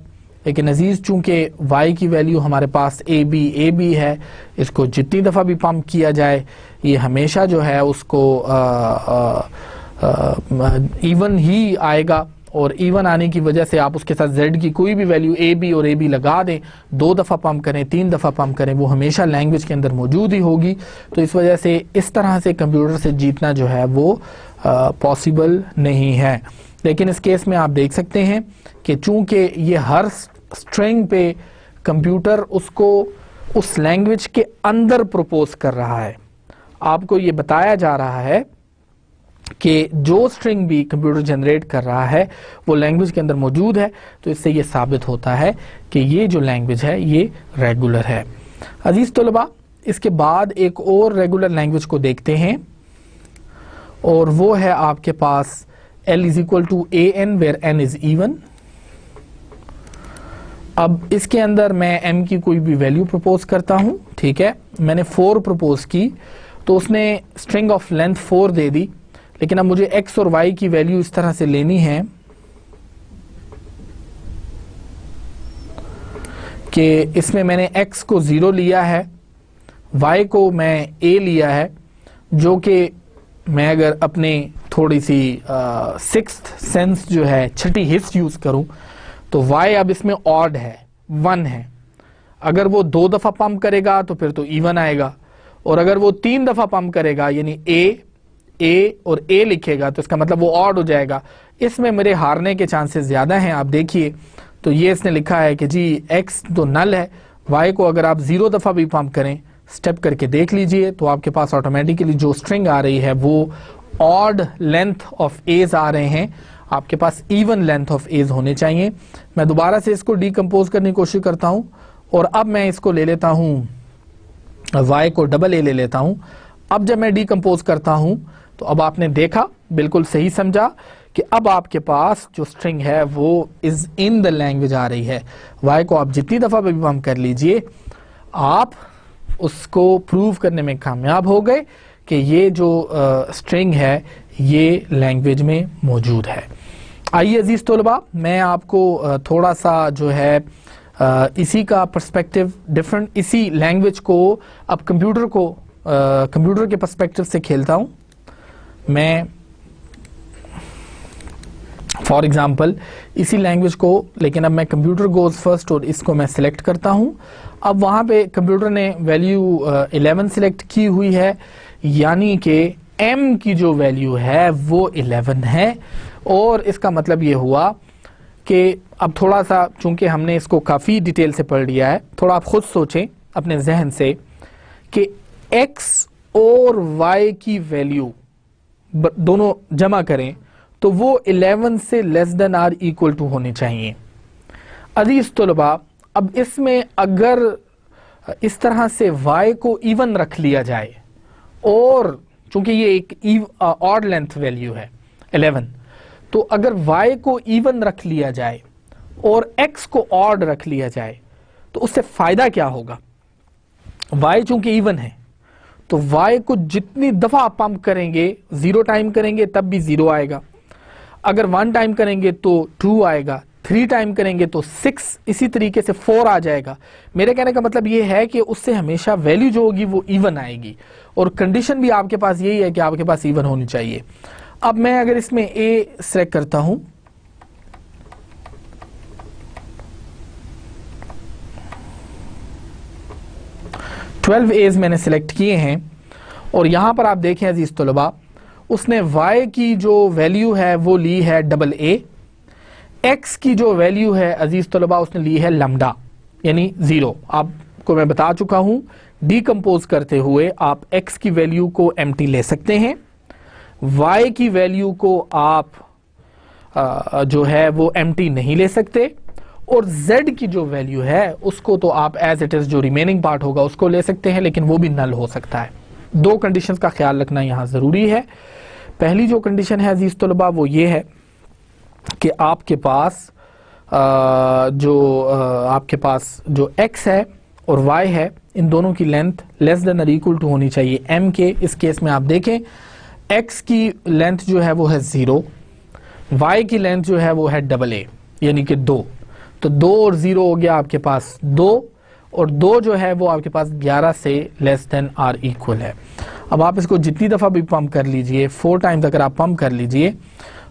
लेकिन अजीज चूंकि y की वैल्यू हमारे पास ए बी है, इसको जितनी दफ़ा भी पंप किया जाए ये हमेशा जो है उसको इवन ही आएगा, और इवन आने की वजह से आप उसके साथ z की कोई भी वैल्यू ए बी और ए बी लगा दें, 2 दफ़ा पंप करें 3 दफ़ा पंप करें, वो हमेशा लैंग्वेज के अंदर मौजूद ही होगी। तो इस वजह से इस तरह से कंप्यूटर से जीतना जो है वो पॉसिबल नहीं है। लेकिन इस केस में आप देख सकते हैं कि चूंकि ये हर स्ट्रिंग पे कंप्यूटर उसको उस लैंग्वेज के अंदर प्रपोज कर रहा है, आपको ये बताया जा रहा है कि जो स्ट्रिंग भी कंप्यूटर जनरेट कर रहा है वो लैंग्वेज के अंदर मौजूद है। तो इससे ये साबित होता है कि ये जो लैंग्वेज है ये रेगुलर है। अजीज तलबा, इसके बाद एक और रेगुलर लैंग्वेज को देखते हैं, और वो है आपके पास L is equal to an where n is even। अब इसके अंदर मैं m की कोई भी वैल्यू प्रपोज करता हूं, ठीक है। मैंने 4 प्रपोज की तो उसने स्ट्रिंग ऑफ लेंथ 4 दे दी, लेकिन अब मुझे x और y की वैल्यू इस तरह से लेनी है कि इसमें मैंने x को 0 लिया है, y को मैं a लिया है, जो कि मैं अगर अपने थोड़ी सी सिक्स्थ सेंस जो है, छठी हिस्स यूज करूं तो y अब इसमें ऑड है, 1 है। अगर वो 2 दफा पंप करेगा तो फिर तो इवन आएगा, और अगर वो 3 दफा पंप करेगा यानी a और a लिखेगा तो इसका मतलब वो ऑड हो जाएगा। इसमें मेरे हारने के चांसेस ज्यादा हैं। आप देखिए तो ये इसने लिखा है कि जी x तो नल है, y को अगर आप 0 दफा भी पंप करें, स्टेप करके देख लीजिए तो आपके पास ऑटोमेटिकली जो स्ट्रिंग आ रही है वो ऑड लेंथ ऑफ एज आ रहे हैं, आपके पास इवन लेंथ ऑफ एज होने चाहिए। मैं दोबारा से इसको डीकंपोज करने की कोशिश करता हूं, और अब मैं इसको ले लेता हूं y को डबल ए ले लेता हूं। अब जब मैं डीकंपोज करता हूं तो अब आपने देखा, बिल्कुल सही समझा कि अब आपके पास जो स्ट्रिंग है वो इज इन द लैंग्वेज आ रही है। y को आप जितनी दफा भी पंप कर लीजिए, आप उसको प्रूव करने में कामयाब हो गए कि ये जो स्ट्रिंग है ये लैंग्वेज में मौजूद है। आइए अजीज तलबा, मैं आपको थोड़ा सा जो है इसी का पर्सपेक्टिव डिफरेंट, इसी लैंग्वेज को अब कंप्यूटर के पर्सपेक्टिव से खेलता हूं। मैं फॉर एग्जाम्पल इसी लैंग्वेज को, लेकिन अब मैं कंप्यूटर गोज फर्स्ट और इसको मैं सिलेक्ट करता हूं। अब वहां पे कंप्यूटर ने वैल्यू 11 सिलेक्ट की हुई है, यानी कि m की जो वैल्यू है वो 11 है, और इसका मतलब ये हुआ कि अब थोड़ा सा, चूंकि हमने इसको काफ़ी डिटेल से पढ़ लिया है, थोड़ा आप खुद सोचें अपने जहन से कि x और y की वैल्यू दोनों जमा करें तो वो 11 से less than or equal to होने चाहिए। अजीज तलबा, अब इसमें अगर इस तरह से y को इवन रख लिया जाए, और चूंकि ये एक ऑड लेंथ वैल्यू है 11, तो अगर y को इवन रख लिया जाए और x को ऑड रख लिया जाए तो उससे फायदा क्या होगा? y चूंकि इवन है तो y को जितनी दफा आप पंप करेंगे, 0 टाइम करेंगे तब भी 0 आएगा, अगर 1 टाइम करेंगे तो 2 आएगा, 3 टाइम करेंगे तो 6, इसी तरीके से 4 आ जाएगा। मेरे कहने का मतलब ये है कि उससे हमेशा वैल्यू जो होगी वो इवन आएगी, और कंडीशन भी आपके पास यही है कि आपके पास इवन होनी चाहिए। अब मैं अगर इसमें a सेलेक्ट करता हूं, ट्वेल्व एज मैंने सिलेक्ट किए हैं, और यहां पर आप देखें अजीज तलबा, उसने y की जो वैल्यू है वो ली है AA, x की जो वैल्यू है अजीज तलबा उसने ली है लैम्डा यानी 0। आपको मैं बता चुका हूं, डीकंपोज करते हुए आप x की वैल्यू को एम्प्टी ले सकते हैं, y की वैल्यू को आप जो है वो एम्प्टी नहीं ले सकते, और z की जो वैल्यू है उसको तो आप एज इट इज जो रिमेनिंग पार्ट होगा उसको ले सकते हैं, लेकिन वो भी नल हो सकता है। दो कंडीशंस का ख्याल रखना यहां जरूरी है। पहली जो कंडीशन है अजीज तलबा वो ये है कि आपके पास जो x है और y है, इन दोनों की लेंथ लेस देन और इक्वल टू होनी चाहिए m के। इस केस में आप देखें x की लेंथ जो है वो है 0, y की लेंथ जो है वो है AA यानी कि 2, तो 2 और 0 हो गया आपके पास 2, और 2 जो है वो आपके पास 11 से लेस देन आर इक्वल है। अब आप इसको जितनी दफ़ा भी पंप कर लीजिए, 4 टाइम्स अगर आप पंप कर लीजिए,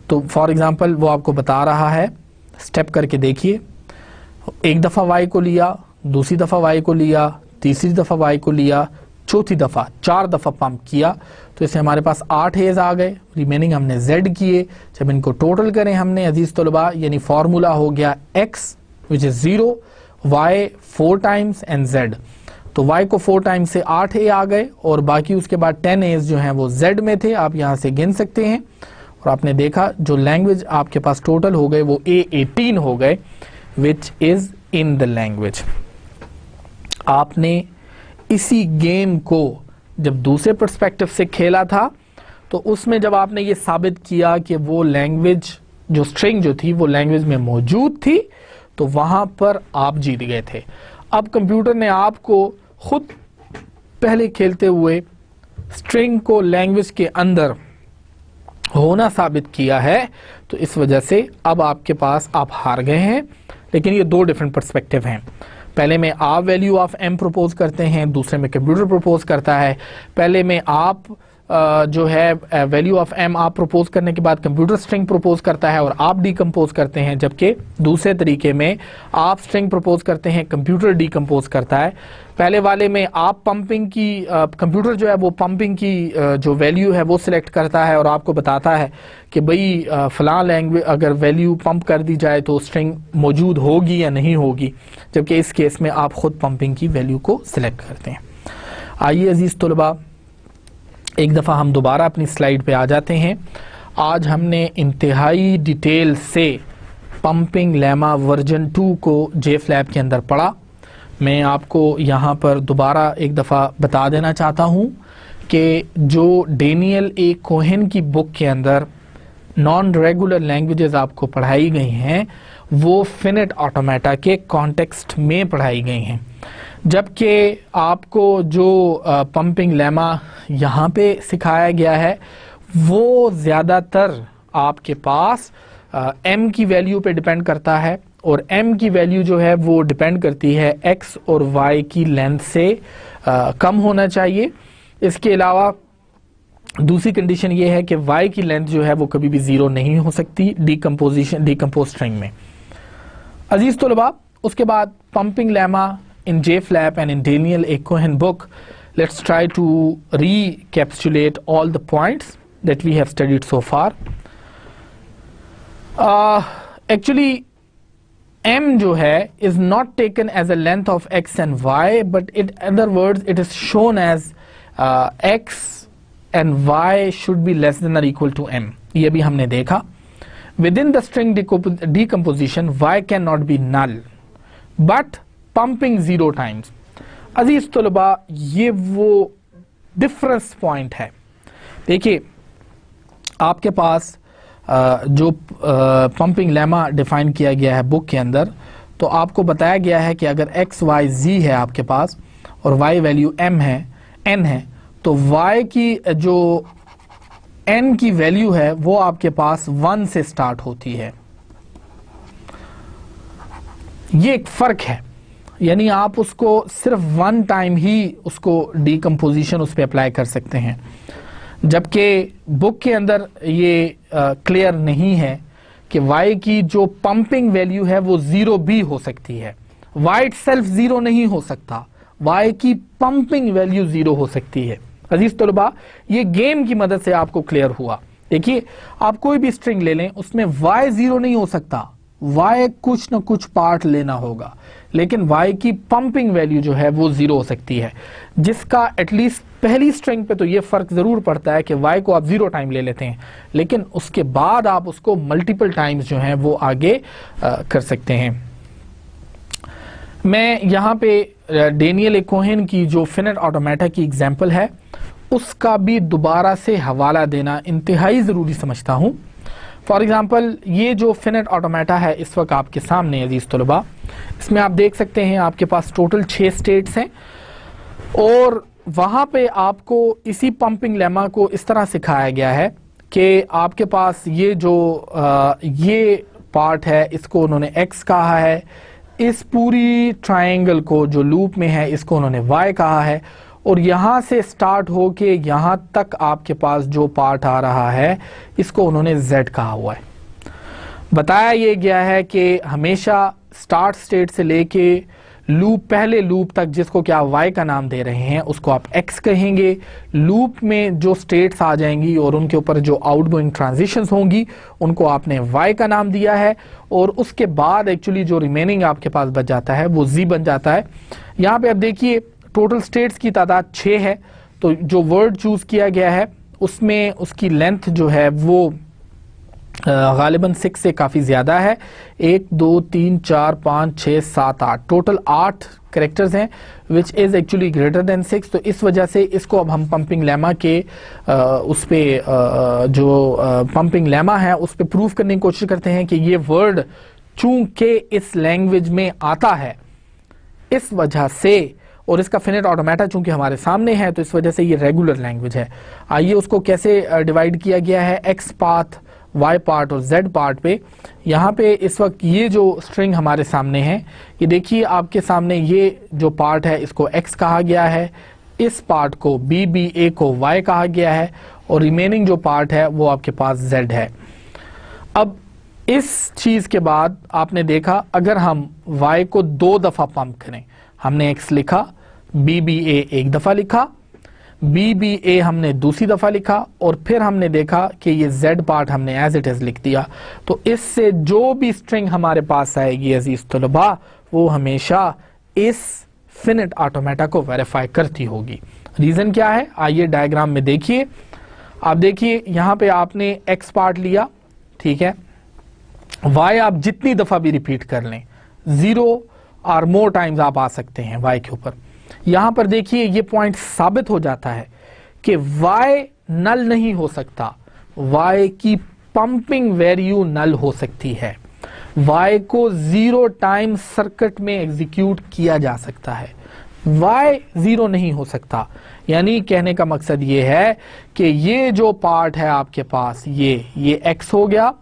तो फॉर एग्जांपल वो आपको बता रहा है, स्टेप करके देखिए, एक दफ़ा y को लिया, दूसरी दफ़ा y को लिया, तीसरी दफ़ा y को लिया, चौथी दफ़ा 4 दफ़ा पंप किया, तो इससे हमारे पास 8 हेज आ गए, रिमेनिंग हमने z किए। जब इनको टोटल करें हमने अजीज तलबा, यानी फॉर्मूला हो गया x which is 0, y 4 times and z, तो y को 4 टाइम्स से 8 a आ गए, और बाकी उसके बाद 10 a's जो हैं वो z में थे, आप यहाँ से गिन सकते हैं। और आपने देखा जो लैंग्वेज आपके पास टोटल हो गए वो A18 हो गए, which is in the language. आपने इसी गेम को जब दूसरे पर्सपेक्टिव से खेला था, तो उसमें जब आपने ये साबित किया कि वो लैंग्वेज जो स्ट्रिंग जो थी वो लैंग्वेज में मौजूद थी, तो वहां पर आप जीत गए थे। अब कंप्यूटर ने आपको खुद पहले खेलते हुए स्ट्रिंग को लैंग्वेज के अंदर होना साबित किया है, तो इस वजह से अब आपके पास आप हार गए हैं। लेकिन ये दो डिफरेंट पर्सपेक्टिव हैं। पहले में आप वैल्यू ऑफ m प्रपोज करते हैं, दूसरे में कंप्यूटर प्रपोज करता है। पहले में आप जो है वैल्यू ऑफ m आप प्रपोज करने के बाद कंप्यूटर स्ट्रिंग प्रपोज करता है और आप डीकंपोज करते हैं, जबकि दूसरे तरीके में आप स्ट्रिंग प्रपोज करते हैं, कंप्यूटर डीकंपोज करता है। पहले वाले में आप पंपिंग की कंप्यूटर जो है वो पंपिंग की जो वैल्यू है वो सिलेक्ट करता है और आपको बताता है कि भाई फलां लैंग्वेज अगर वैल्यू पंप कर दी जाए तो स्ट्रिंग मौजूद होगी या नहीं होगी, जबकि इस केस में आप खुद पंपिंग की वैल्यू को सिलेक्ट करते हैं। आइए अजीज तलबा, एक दफ़ा हम दोबारा अपनी स्लाइड पे आ जाते हैं। आज हमने इंतहाई डिटेल से पंपिंग लेमा वर्जन 2 को JFlap के अंदर पढ़ा। मैं आपको यहाँ पर दोबारा एक दफ़ा बता देना चाहता हूँ कि जो डेनियल ए कोहेन की बुक के अंदर नॉन रेगुलर लैंग्वेजेस आपको पढ़ाई गई हैं वो फिनिट ऑटोमेटा के कॉन्टेक्स्ट में पढ़ाई गई हैं, जबकि आपको जो पंपिंग लेमा यहाँ पे सिखाया गया है वो ज़्यादातर आपके पास m की वैल्यू पे डिपेंड करता है, और m की वैल्यू जो है वो डिपेंड करती है x और y की लेंथ से कम होना चाहिए। इसके अलावा दूसरी कंडीशन ये है कि y की लेंथ जो है वो कभी भी 0 नहीं हो सकती डीकंपोज स्ट्रिंग में। अजीज तलबा, उसके बाद pumping lemma in JFlap and in Daniel A. Cohen book, let's try to recapitulate all the points that we have studied so far. Actually, m जो है is not taken as a length of x and y, but in other words, it is shown as x and y should be less than or equal to m. ये भी हमने देखा। within the string decomposition y cannot be null but pumping 0 times. अजीज तलबा, ये वो difference point है। देखिए, आपके पास जो पंपिंग लेमा डिफाइन किया गया है बुक के अंदर, तो आपको बताया गया है कि अगर x y z है आपके पास और y वैल्यू m है, n है, तो y की जो n की वैल्यू है वो आपके पास 1 से स्टार्ट होती है। ये एक फर्क है, यानी आप उसको सिर्फ 1 टाइम ही उसको डीकम्पोजिशन उस पर अप्लाई कर सकते हैं, जबकि बुक के अंदर ये क्लियर नहीं है कि y की जो पंपिंग वैल्यू है वो 0 भी हो सकती है। y इटसेल्फ 0 नहीं हो सकता, y की पंपिंग वैल्यू 0 हो सकती है। अजीज तलबा, ये गेम की मदद से आपको क्लियर हुआ। देखिए, आप कोई भी स्ट्रिंग ले लें, उसमें y 0 नहीं हो सकता, y कुछ न कुछ पार्ट लेना होगा, लेकिन y की पंपिंग वैल्यू जो है वो 0 हो सकती है, जिसका एटलीस्ट पहली स्ट्रिंग पे तो ये फर्क जरूर पड़ता है कि y को आप 0 टाइम ले लेते हैं, लेकिन उसके बाद आप उसको मल्टीपल टाइम्स जो हैं वो आगे कर सकते हैं। मैं यहाँ पे डेनियल कोहेन की जो फिनिट ऑटोमेटा की एग्जाम्पल है उसका भी दोबारा से हवाला देना इंतहाई ज़रूरी समझता हूँ। फॉर एग्जाम्पल, ये जो फिनिट ऑटोमेटा है इस वक्त आपके सामने अजीज तलबा, इसमें आप देख सकते हैं आपके पास टोटल 6 स्टेट्स हैं और वहाँ पे आपको इसी पंपिंग लेमा को इस तरह सिखाया गया है कि आपके पास ये जो ये पार्ट है इसको उन्होंने x कहा है, इस पूरी ट्रायंगल को जो लूप में है इसको उन्होंने y कहा है, और यहाँ से स्टार्ट होके यहाँ तक आपके पास जो पार्ट आ रहा है इसको उन्होंने z कहा हुआ है। बताया ये गया है कि हमेशा स्टार्ट स्टेट से लेके लूप, पहले लूप तक, जिसको क्या y का नाम दे रहे हैं उसको आप x कहेंगे। लूप में जो स्टेट्स आ जाएंगी और उनके ऊपर जो आउटगोइंग ट्रांजिशंस होंगी उनको आपने y का नाम दिया है, और उसके बाद एक्चुअली जो रिमेनिंग आपके पास बच जाता है वो z बन जाता है। यहाँ पे आप देखिए टोटल स्टेट्स की तादाद 6 है, तो जो वर्ड चूज किया गया है उसमें उसकी लेंथ जो है वो गालिबन 6 से काफ़ी ज़्यादा है। 1 2 3 4 5 6 7 8 टोटल 8 कैरेक्टर्स हैं which is actually greater than 6। तो इस वजह से इसको अब हम पंपिंग लेमा के उस पे जो पंपिंग लेमा है उस पे प्रूव करने की कोशिश करते हैं कि ये वर्ड चूंकि इस लैंग्वेज में आता है इस वजह से, और इसका फिनिट ऑटोमेटा चूंकि हमारे सामने है तो इस वजह से ये रेगुलर लैंग्वेज है। आइए उसको कैसे डिवाइड किया गया है x पाथ, y पार्ट और z पार्ट पे। यहाँ पे इस वक्त ये जो स्ट्रिंग हमारे सामने है, ये देखिए आपके सामने ये जो पार्ट है इसको x कहा गया है, इस पार्ट को a को y कहा गया है, और रिमेनिंग जो पार्ट है वो आपके पास z है। अब इस चीज के बाद आपने देखा अगर हम y को 2 दफा पंप करें, हमने x लिखा, BBA 1 दफा लिखा, BBA हमने दूसरी दफा लिखा, और फिर हमने देखा कि ये z पार्ट हमने एज इट इज लिख दिया, तो इससे जो भी स्ट्रिंग हमारे पास आएगी अजीज तलबा वो हमेशा इस फिनिट ऑटोमेटा को वेरीफाई करती होगी। रीजन क्या है, आइए डायग्राम में देखिए। आप देखिए यहाँ पे आपने x पार्ट लिया, ठीक है, y आप जितनी दफा भी रिपीट कर लें 0 और मोर टाइम्स आप आ सकते हैं y के ऊपर। यहां पर देखिए ये पॉइंट साबित हो जाता है कि y नल नहीं हो सकता, y की पंपिंग वैल्यू नल हो सकती है, y को 0 टाइम सर्किट में एग्जीक्यूट किया जा सकता है, y 0 नहीं हो सकता। यानी कहने का मकसद ये है कि ये जो पार्ट है आपके पास ये x हो गया,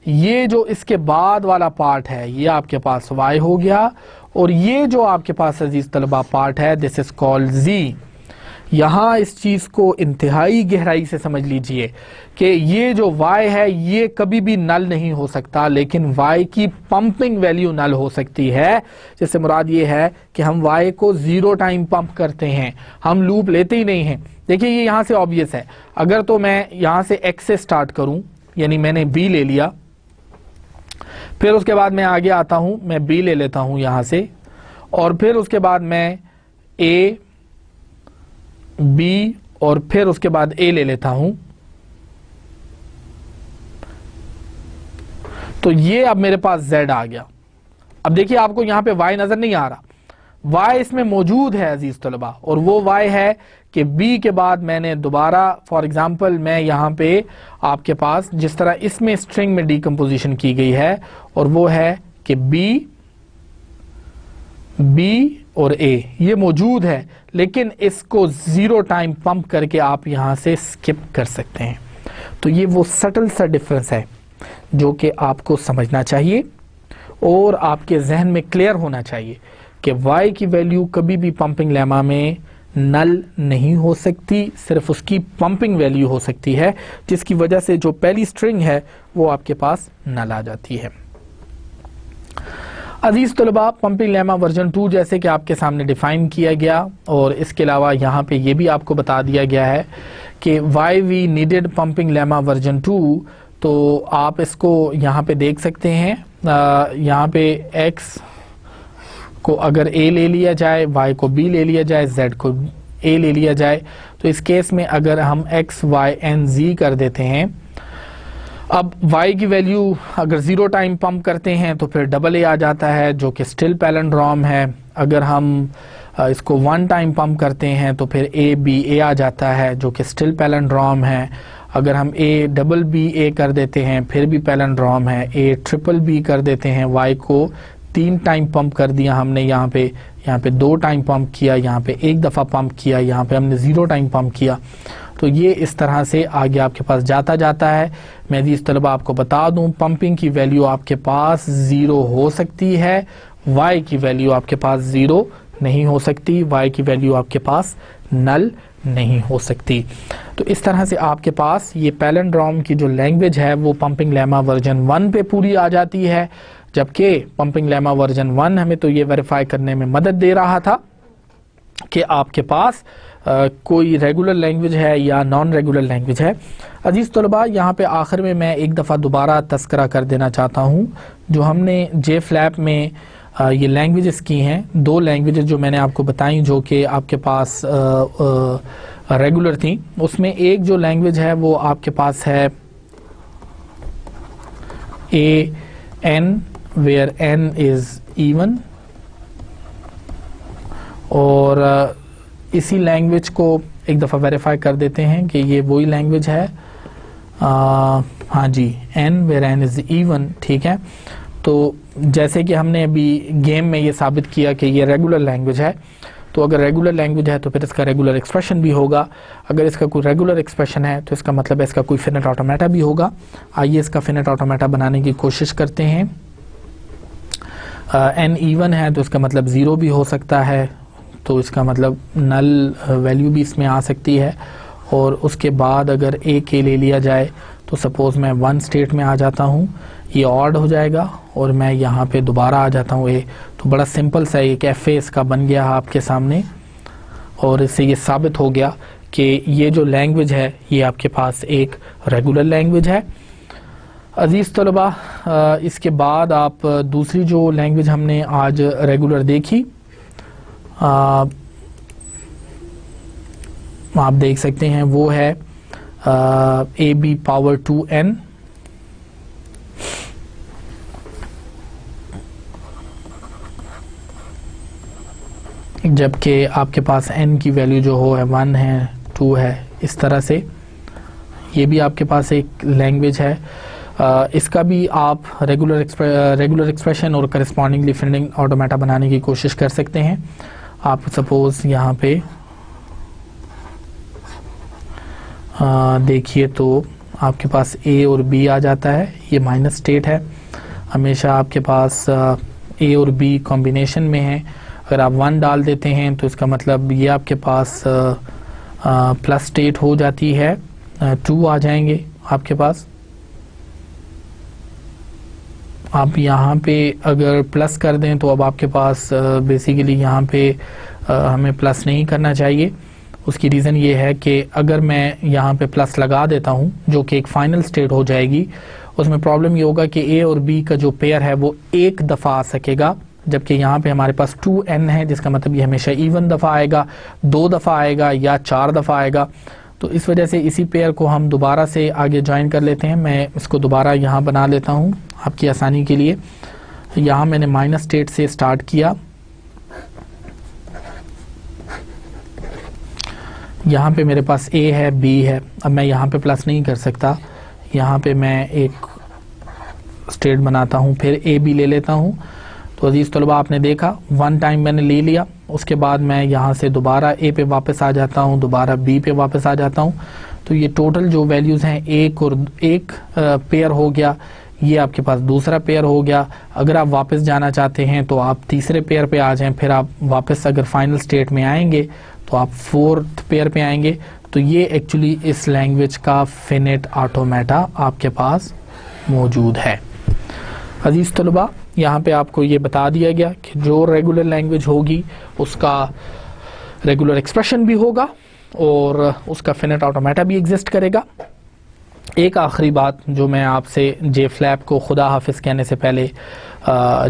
ये जो इसके बाद वाला पार्ट है ये आपके पास y हो गया, और ये जो आपके पास अजीज तलबा पार्ट है दिस इज कॉल्ड z। यहाँ इस चीज को इंतहाई गहराई से समझ लीजिए कि ये जो y है ये कभी भी नल नहीं हो सकता, लेकिन y की पंपिंग वैल्यू नल हो सकती है, जिससे मुराद ये है कि हम y को 0 टाइम पंप करते हैं, हम लूप लेते ही नहीं हैं। देखिए ये यहाँ से ऑब्वियस है, अगर तो मैं यहाँ से x से स्टार्ट करूं, यानी मैंने b ले लिया, फिर उसके बाद मैं आगे आता हूं, मैं b ले लेता हूं यहां से, और फिर उसके बाद मैं a b और फिर उसके बाद a ले लेता हूं, तो ये अब मेरे पास z आ गया। अब देखिए आपको यहाँ पे y नजर नहीं आ रहा, y इसमें मौजूद है अजीज तलबा, और वो y है कि b के बाद मैंने दोबारा फॉर एग्जांपल मैं यहाँ पे आपके पास जिस तरह इसमें स्ट्रिंग में डिकम्पोजिशन की गई है, और वो है कि b और a ये मौजूद है, लेकिन इसको 0 टाइम पंप करके आप यहाँ से स्किप कर सकते हैं। तो ये वो सटल सा डिफरेंस है जो कि आपको समझना चाहिए और आपके जहन में क्लियर होना चाहिए कि y की वैल्यू कभी भी पंपिंग लेमा में नल नहीं हो सकती, सिर्फ उसकी पंपिंग वैल्यू हो सकती है, जिसकी वजह से जो पहली स्ट्रिंग है वो आपके पास नल आ जाती है। अजीज तलबा, पंपिंग लेमा वर्जन 2 जैसे कि आपके सामने डिफाइन किया गया, और इसके अलावा यहाँ पे ये भी आपको बता दिया गया है कि why we needed pumping lemma version 2, तो आप इसको यहाँ पे देख सकते हैं। यहाँ पे x को अगर a ले लिया जाए, y को b ले लिया जाए, z को a ले लिया जाए, तो इस केस में अगर हम x, y and z कर देते हैं, अब y की वैल्यू अगर 0 टाइम पंप करते हैं तो फिर डबल a आ जाता है जो कि स्टिल पैलिंड्रोम है। अगर हम इसको 1 टाइम पंप करते हैं तो फिर a b a आ जाता है जो कि स्टिल पैलिंड्रोम है। अगर हम a डबल b a कर देते हैं फिर भी पैलिंड्रोम है। a ट्रिपल b कर देते हैं, y को 3 टाइम पंप कर दिया हमने, यहाँ पे 2 टाइम पंप किया, यहाँ पे 1 दफ़ा पंप किया, यहाँ पे हमने 0 टाइम पंप किया। तो ये इस तरह से आगे आपके पास जाता है। मैं अजीज तलबा आपको बता दूं, पंपिंग की वैल्यू आपके पास 0 हो सकती है, y की वैल्यू आपके पास 0 नहीं हो सकती, y की वैल्यू आपके पास नल नहीं हो सकती। तो इस तरह से आपके पास ये पैलिंड्रोम की जो लैंग्वेज है वो पंपिंग लेमा वर्जन 1 पे पूरी आ जाती है, जबकि पंपिंग लेमा वर्जन 1 हमें तो ये वेरीफाई करने में मदद दे रहा था कि आपके पास कोई रेगुलर लैंग्वेज है या नॉन रेगुलर लैंग्वेज है। अजीज तलबा, यहाँ पे आखिर में मैं एक दफ़ा दोबारा तस्करा कर देना चाहता हूँ, जो हमने जे फ्लैप में ये लैंग्वेजेस की हैं, 2 लैंग्वेजेस जो मैंने आपको बताई जो कि आपके पास रेगुलर थी, उसमें एक जो लैंग्वेज है वो आपके पास है AN where n is even, और इसी लैंग्वेज को एक दफ़ा वेरीफाई कर देते हैं कि ये वही लैंग्वेज है। हाँ जी, n where n is even, ठीक है। तो जैसे कि हमने अभी गेम में ये साबित किया कि ये रेगुलर लैंग्वेज है, तो अगर रेगुलर लैंग्वेज है तो फिर इसका रेगुलर एक्सप्रेशन भी होगा। अगर इसका कोई रेगुलर एक्सप्रेशन है तो इसका मतलब है इसका कोई फिनिट ऑटोमेटा भी होगा। आइए इसका फिनिट ऑटोमेटा बनाने की कोशिश करते हैं। n इवन है तो इसका मतलब 0 भी हो सकता है, तो इसका मतलब नल वैल्यू भी इसमें आ सकती है। और उसके बाद अगर a k ले लिया जाए तो सपोज़ मैं 1 स्टेट में आ जाता हूँ, ये ऑड हो जाएगा और मैं यहाँ पे दोबारा आ जाता हूँ a, तो बड़ा सिंपल सा एक FA इसका बन गया आपके सामने, और इससे ये साबित हो गया कि ये जो लैंग्वेज है ये आपके पास एक रेगुलर लैंग्वेज है। अजीज़ तलबा, इसके बाद आप दूसरी जो लैंग्वेज हमने आज रेगुलर देखी, आप देख सकते हैं वो है AB पावर 2n, जबकि आपके पास n की वैल्यू जो हो है 1 है, 2 है, इस तरह से ये भी आपके पास एक लैंग्वेज है। इसका भी आप रेगुलर एक्सप्रेशन और करस्पॉन्डिंगली फिनिटिंग ऑटोमेटा बनाने की कोशिश कर सकते हैं। आप सपोज यहाँ पे देखिए तो आपके पास A और B आ जाता है, ये माइनस स्टेट है, हमेशा आपके पास A और B कॉम्बिनेशन में है। अगर आप 1 डाल देते हैं तो इसका मतलब ये आपके पास प्लस स्टेट हो जाती है, 2 आ जाएंगे आपके पास। आप यहाँ पे अगर प्लस कर दें तो अब आपके पास बेसिकली यहाँ पे हमें प्लस नहीं करना चाहिए। उसकी रीज़न ये है कि अगर मैं यहाँ पे प्लस लगा देता हूँ जो कि एक फाइनल स्टेट हो जाएगी, उसमें प्रॉब्लम ये होगा कि A और B का जो पेयर है वो एक दफ़ा आ सकेगा, जबकि यहाँ पे हमारे पास 2n है, जिसका मतलब ये हमेशा इवन दफ़ा आएगा, 2 दफ़ा आएगा या 4 दफ़ा आएगा। तो इस वजह से इसी पेयर को हम दोबारा से आगे ज्वाइन कर लेते हैं। मैं इसको दोबारा यहाँ बना लेता हूँ आपकी आसानी के लिए। यहाँ मैंने -8 से स्टार्ट किया, यहाँ पे मेरे पास a है, b है। अब मैं यहाँ पे प्लस नहीं कर सकता, यहाँ पे मैं एक स्टेट बनाता हूँ, फिर a b ले लेता हूँ। तो अजीज तलबा आपने देखा 1 टाइम मैंने ले लिया, उसके बाद मैं यहाँ से दोबारा a पे वापस आ जाता हूँ, दोबारा b पे वापस आ जाता हूँ। तो ये टोटल जो वैल्यूज़ हैं एक और एक पेयर हो गया, ये आपके पास दूसरा पेयर हो गया। अगर आप वापस जाना चाहते हैं तो आप तीसरे पेयर पे आ जाएं, फिर आप वापस अगर फाइनल स्टेट में आएंगे तो आप 4th पेयर पे आएंगे। तो ये एक्चुअली इस लैंग्वेज का फिनिट ऑटोमेटा आपके पास मौजूद है। अजीज तलबा यहाँ पे आपको ये बता दिया गया कि जो रेगुलर लैंग्वेज होगी उसका रेगुलर एक्सप्रेशन भी होगा और उसका फिनिट ऑटोमेटा भी एग्जिस्ट करेगा। एक आखिरी बात जो मैं आपसे जे फ्लैप को खुदा हाफिज कहने से पहले,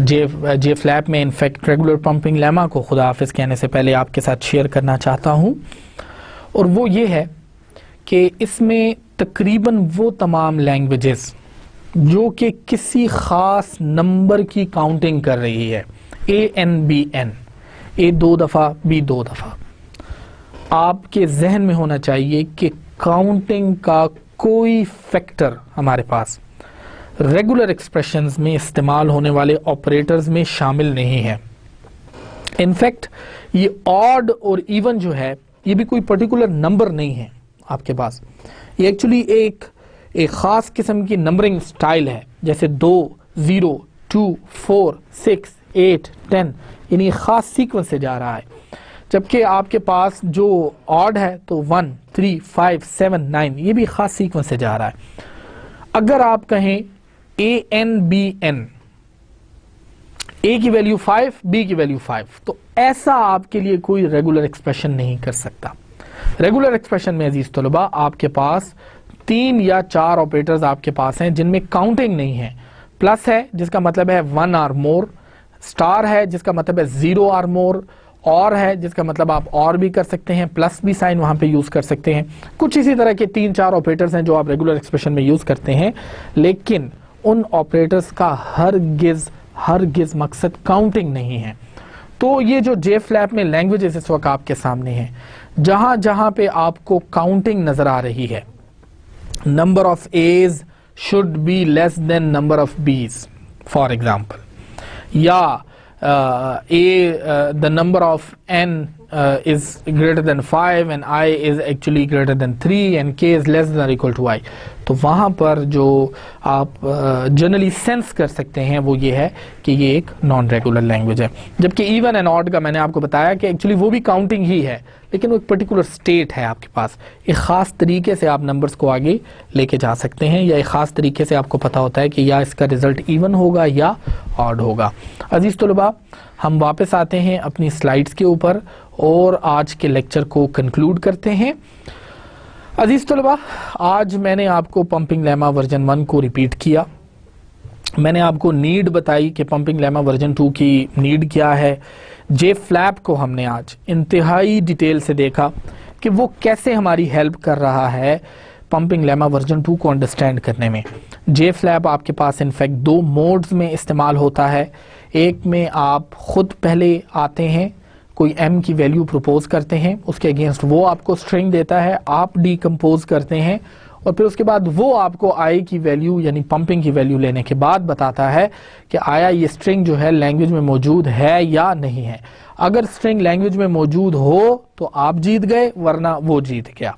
जे फ्लैप में इनफैक्ट रेगुलर पंपिंग लेमा को खुदा हाफिज कहने से पहले आपके साथ शेयर करना चाहता हूँ, और वो ये है कि इसमें तकरीबन वो तमाम लैंग्वेजेस जो कि किसी ख़ास नंबर की काउंटिंग कर रही है, ANBN, A 2 दफ़ा, B 2 दफ़ा, आपके जहन में होना चाहिए कि काउंटिंग का कोई फैक्टर हमारे पास रेगुलर एक्सप्रेशंस में इस्तेमाल होने वाले ऑपरेटर्स में शामिल नहीं है। इनफैक्ट ये ऑड और इवन जो है ये भी कोई पर्टिकुलर नंबर नहीं है आपके पास, ये एक्चुअली एक ख़ास किस्म की नंबरिंग स्टाइल है, जैसे 2, 0, 2, 4, 6, 8, 10, यानी ख़ास सीक्वेंस से जा रहा है। जबकि आपके पास जो ऑड है तो 1, 3, 5, 7, 9 ये भी ख़ास सीक्वेंस से जा रहा है। अगर आप कहें ANBN, A की वैल्यू 5, B की वैल्यू 5, तो ऐसा आपके लिए कोई रेगुलर एक्सप्रेशन नहीं कर सकता। रेगुलर एक्सप्रेशन में अजीज तलबा आपके पास 3 या 4 ऑपरेटर्स आपके पास हैं जिनमें काउंटिंग नहीं है। प्लस है जिसका मतलब है 1 और मोर, स्टार है जिसका मतलब है 0 और मोर, और है जिसका मतलब आप और भी कर सकते हैं, प्लस भी साइन वहां पे यूज कर सकते हैं। कुछ इसी तरह के 3-4 ऑपरेटर्स हैं जो आप रेगुलर एक्सप्रेशन में यूज करते हैं, लेकिन उन ऑपरेटर्स का हरगिज मकसद काउंटिंग नहीं है। तो ये जो जे फ्लैप में लैंग्वेजेस इस वक्त आपके सामने हैं, जहां जहां पे आपको काउंटिंग नजर आ रही है, number of A's should be less than number of B's for example, या the number of n is greater than 5 and I is actually greater than 3 and k is less than or equal to I, तो वहाँ पर जो आप generally sense कर सकते हैं वो ये है कि ये एक नॉन रेगुलर लैंग्वेज है। जबकि इवन एंड ऑड का मैंने आपको बताया कि एक्चुअली वो भी काउंटिंग ही है, लेकिन वो एक पर्टिकुलर स्टेट है आपके पास। एक ख़ास तरीके से आप नंबर्स को आगे लेके जा सकते हैं, या एक ख़ास तरीके से आपको पता होता है कि या इसका रिजल्ट इवन होगा या ऑड होगा। अजीज़ तलबा, हम वापस आते हैं अपनी स्लाइड्स के ऊपर और आज के लेक्चर को कंक्लूड करते हैं। अजीज़ तलबा, आज मैंने आपको पंपिंग लेमा वर्जन 1 को रिपीट किया। मैंने आपको नीड बताई कि पंपिंग लेमा वर्जन 2 की नीड क्या है। जे फ्लैप को हमने आज इंतहाई डिटेल से देखा कि वो कैसे हमारी हेल्प कर रहा है पंपिंग लेमा वर्जन 2 को अंडरस्टैंड करने में। जे फ्लैप आपके पास इनफैक्ट 2 मोड्स में इस्तेमाल होता है। एक में आप खुद पहले आते हैं, कोई m की वैल्यू प्रपोज करते हैं, उसके अगेंस्ट वो आपको स्ट्रिंग देता है, आप डीकम्पोज करते हैं, और फिर उसके बाद वो आपको i की वैल्यू यानी पंपिंग की वैल्यू लेने के बाद बताता है कि आया ये स्ट्रिंग जो है लैंग्वेज में मौजूद है या नहीं है। अगर स्ट्रिंग लैंग्वेज में मौजूद हो तो आप जीत गए, वरना वो जीत गया।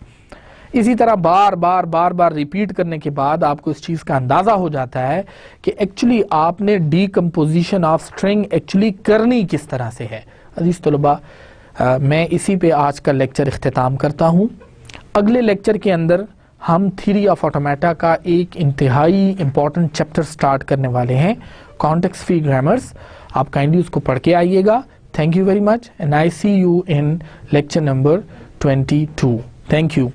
इसी तरह बार बार रिपीट करने के बाद आपको इस चीज़ का अंदाज़ा हो जाता है कि एक्चुअली आपने डीकम्पोजिशन ऑफ स्ट्रिंग एक्चुअली करनी किस तरह से है। अजीज़ तलबा, मैं इसी पे आज का लेक्चर इख्तिताम करता हूँ। अगले लेक्चर के अंदर हम थ्योरी ऑफ ऑटोमेटा का एक इंतहाई इम्पॉर्टेंट चैप्टर स्टार्ट करने वाले हैं, कॉन्टेक्स्ट फ्री ग्रामर्स। आप काइंडली उसको पढ़ के आइएगा। Thank you very much and I see you in lecture number 22। Thank you.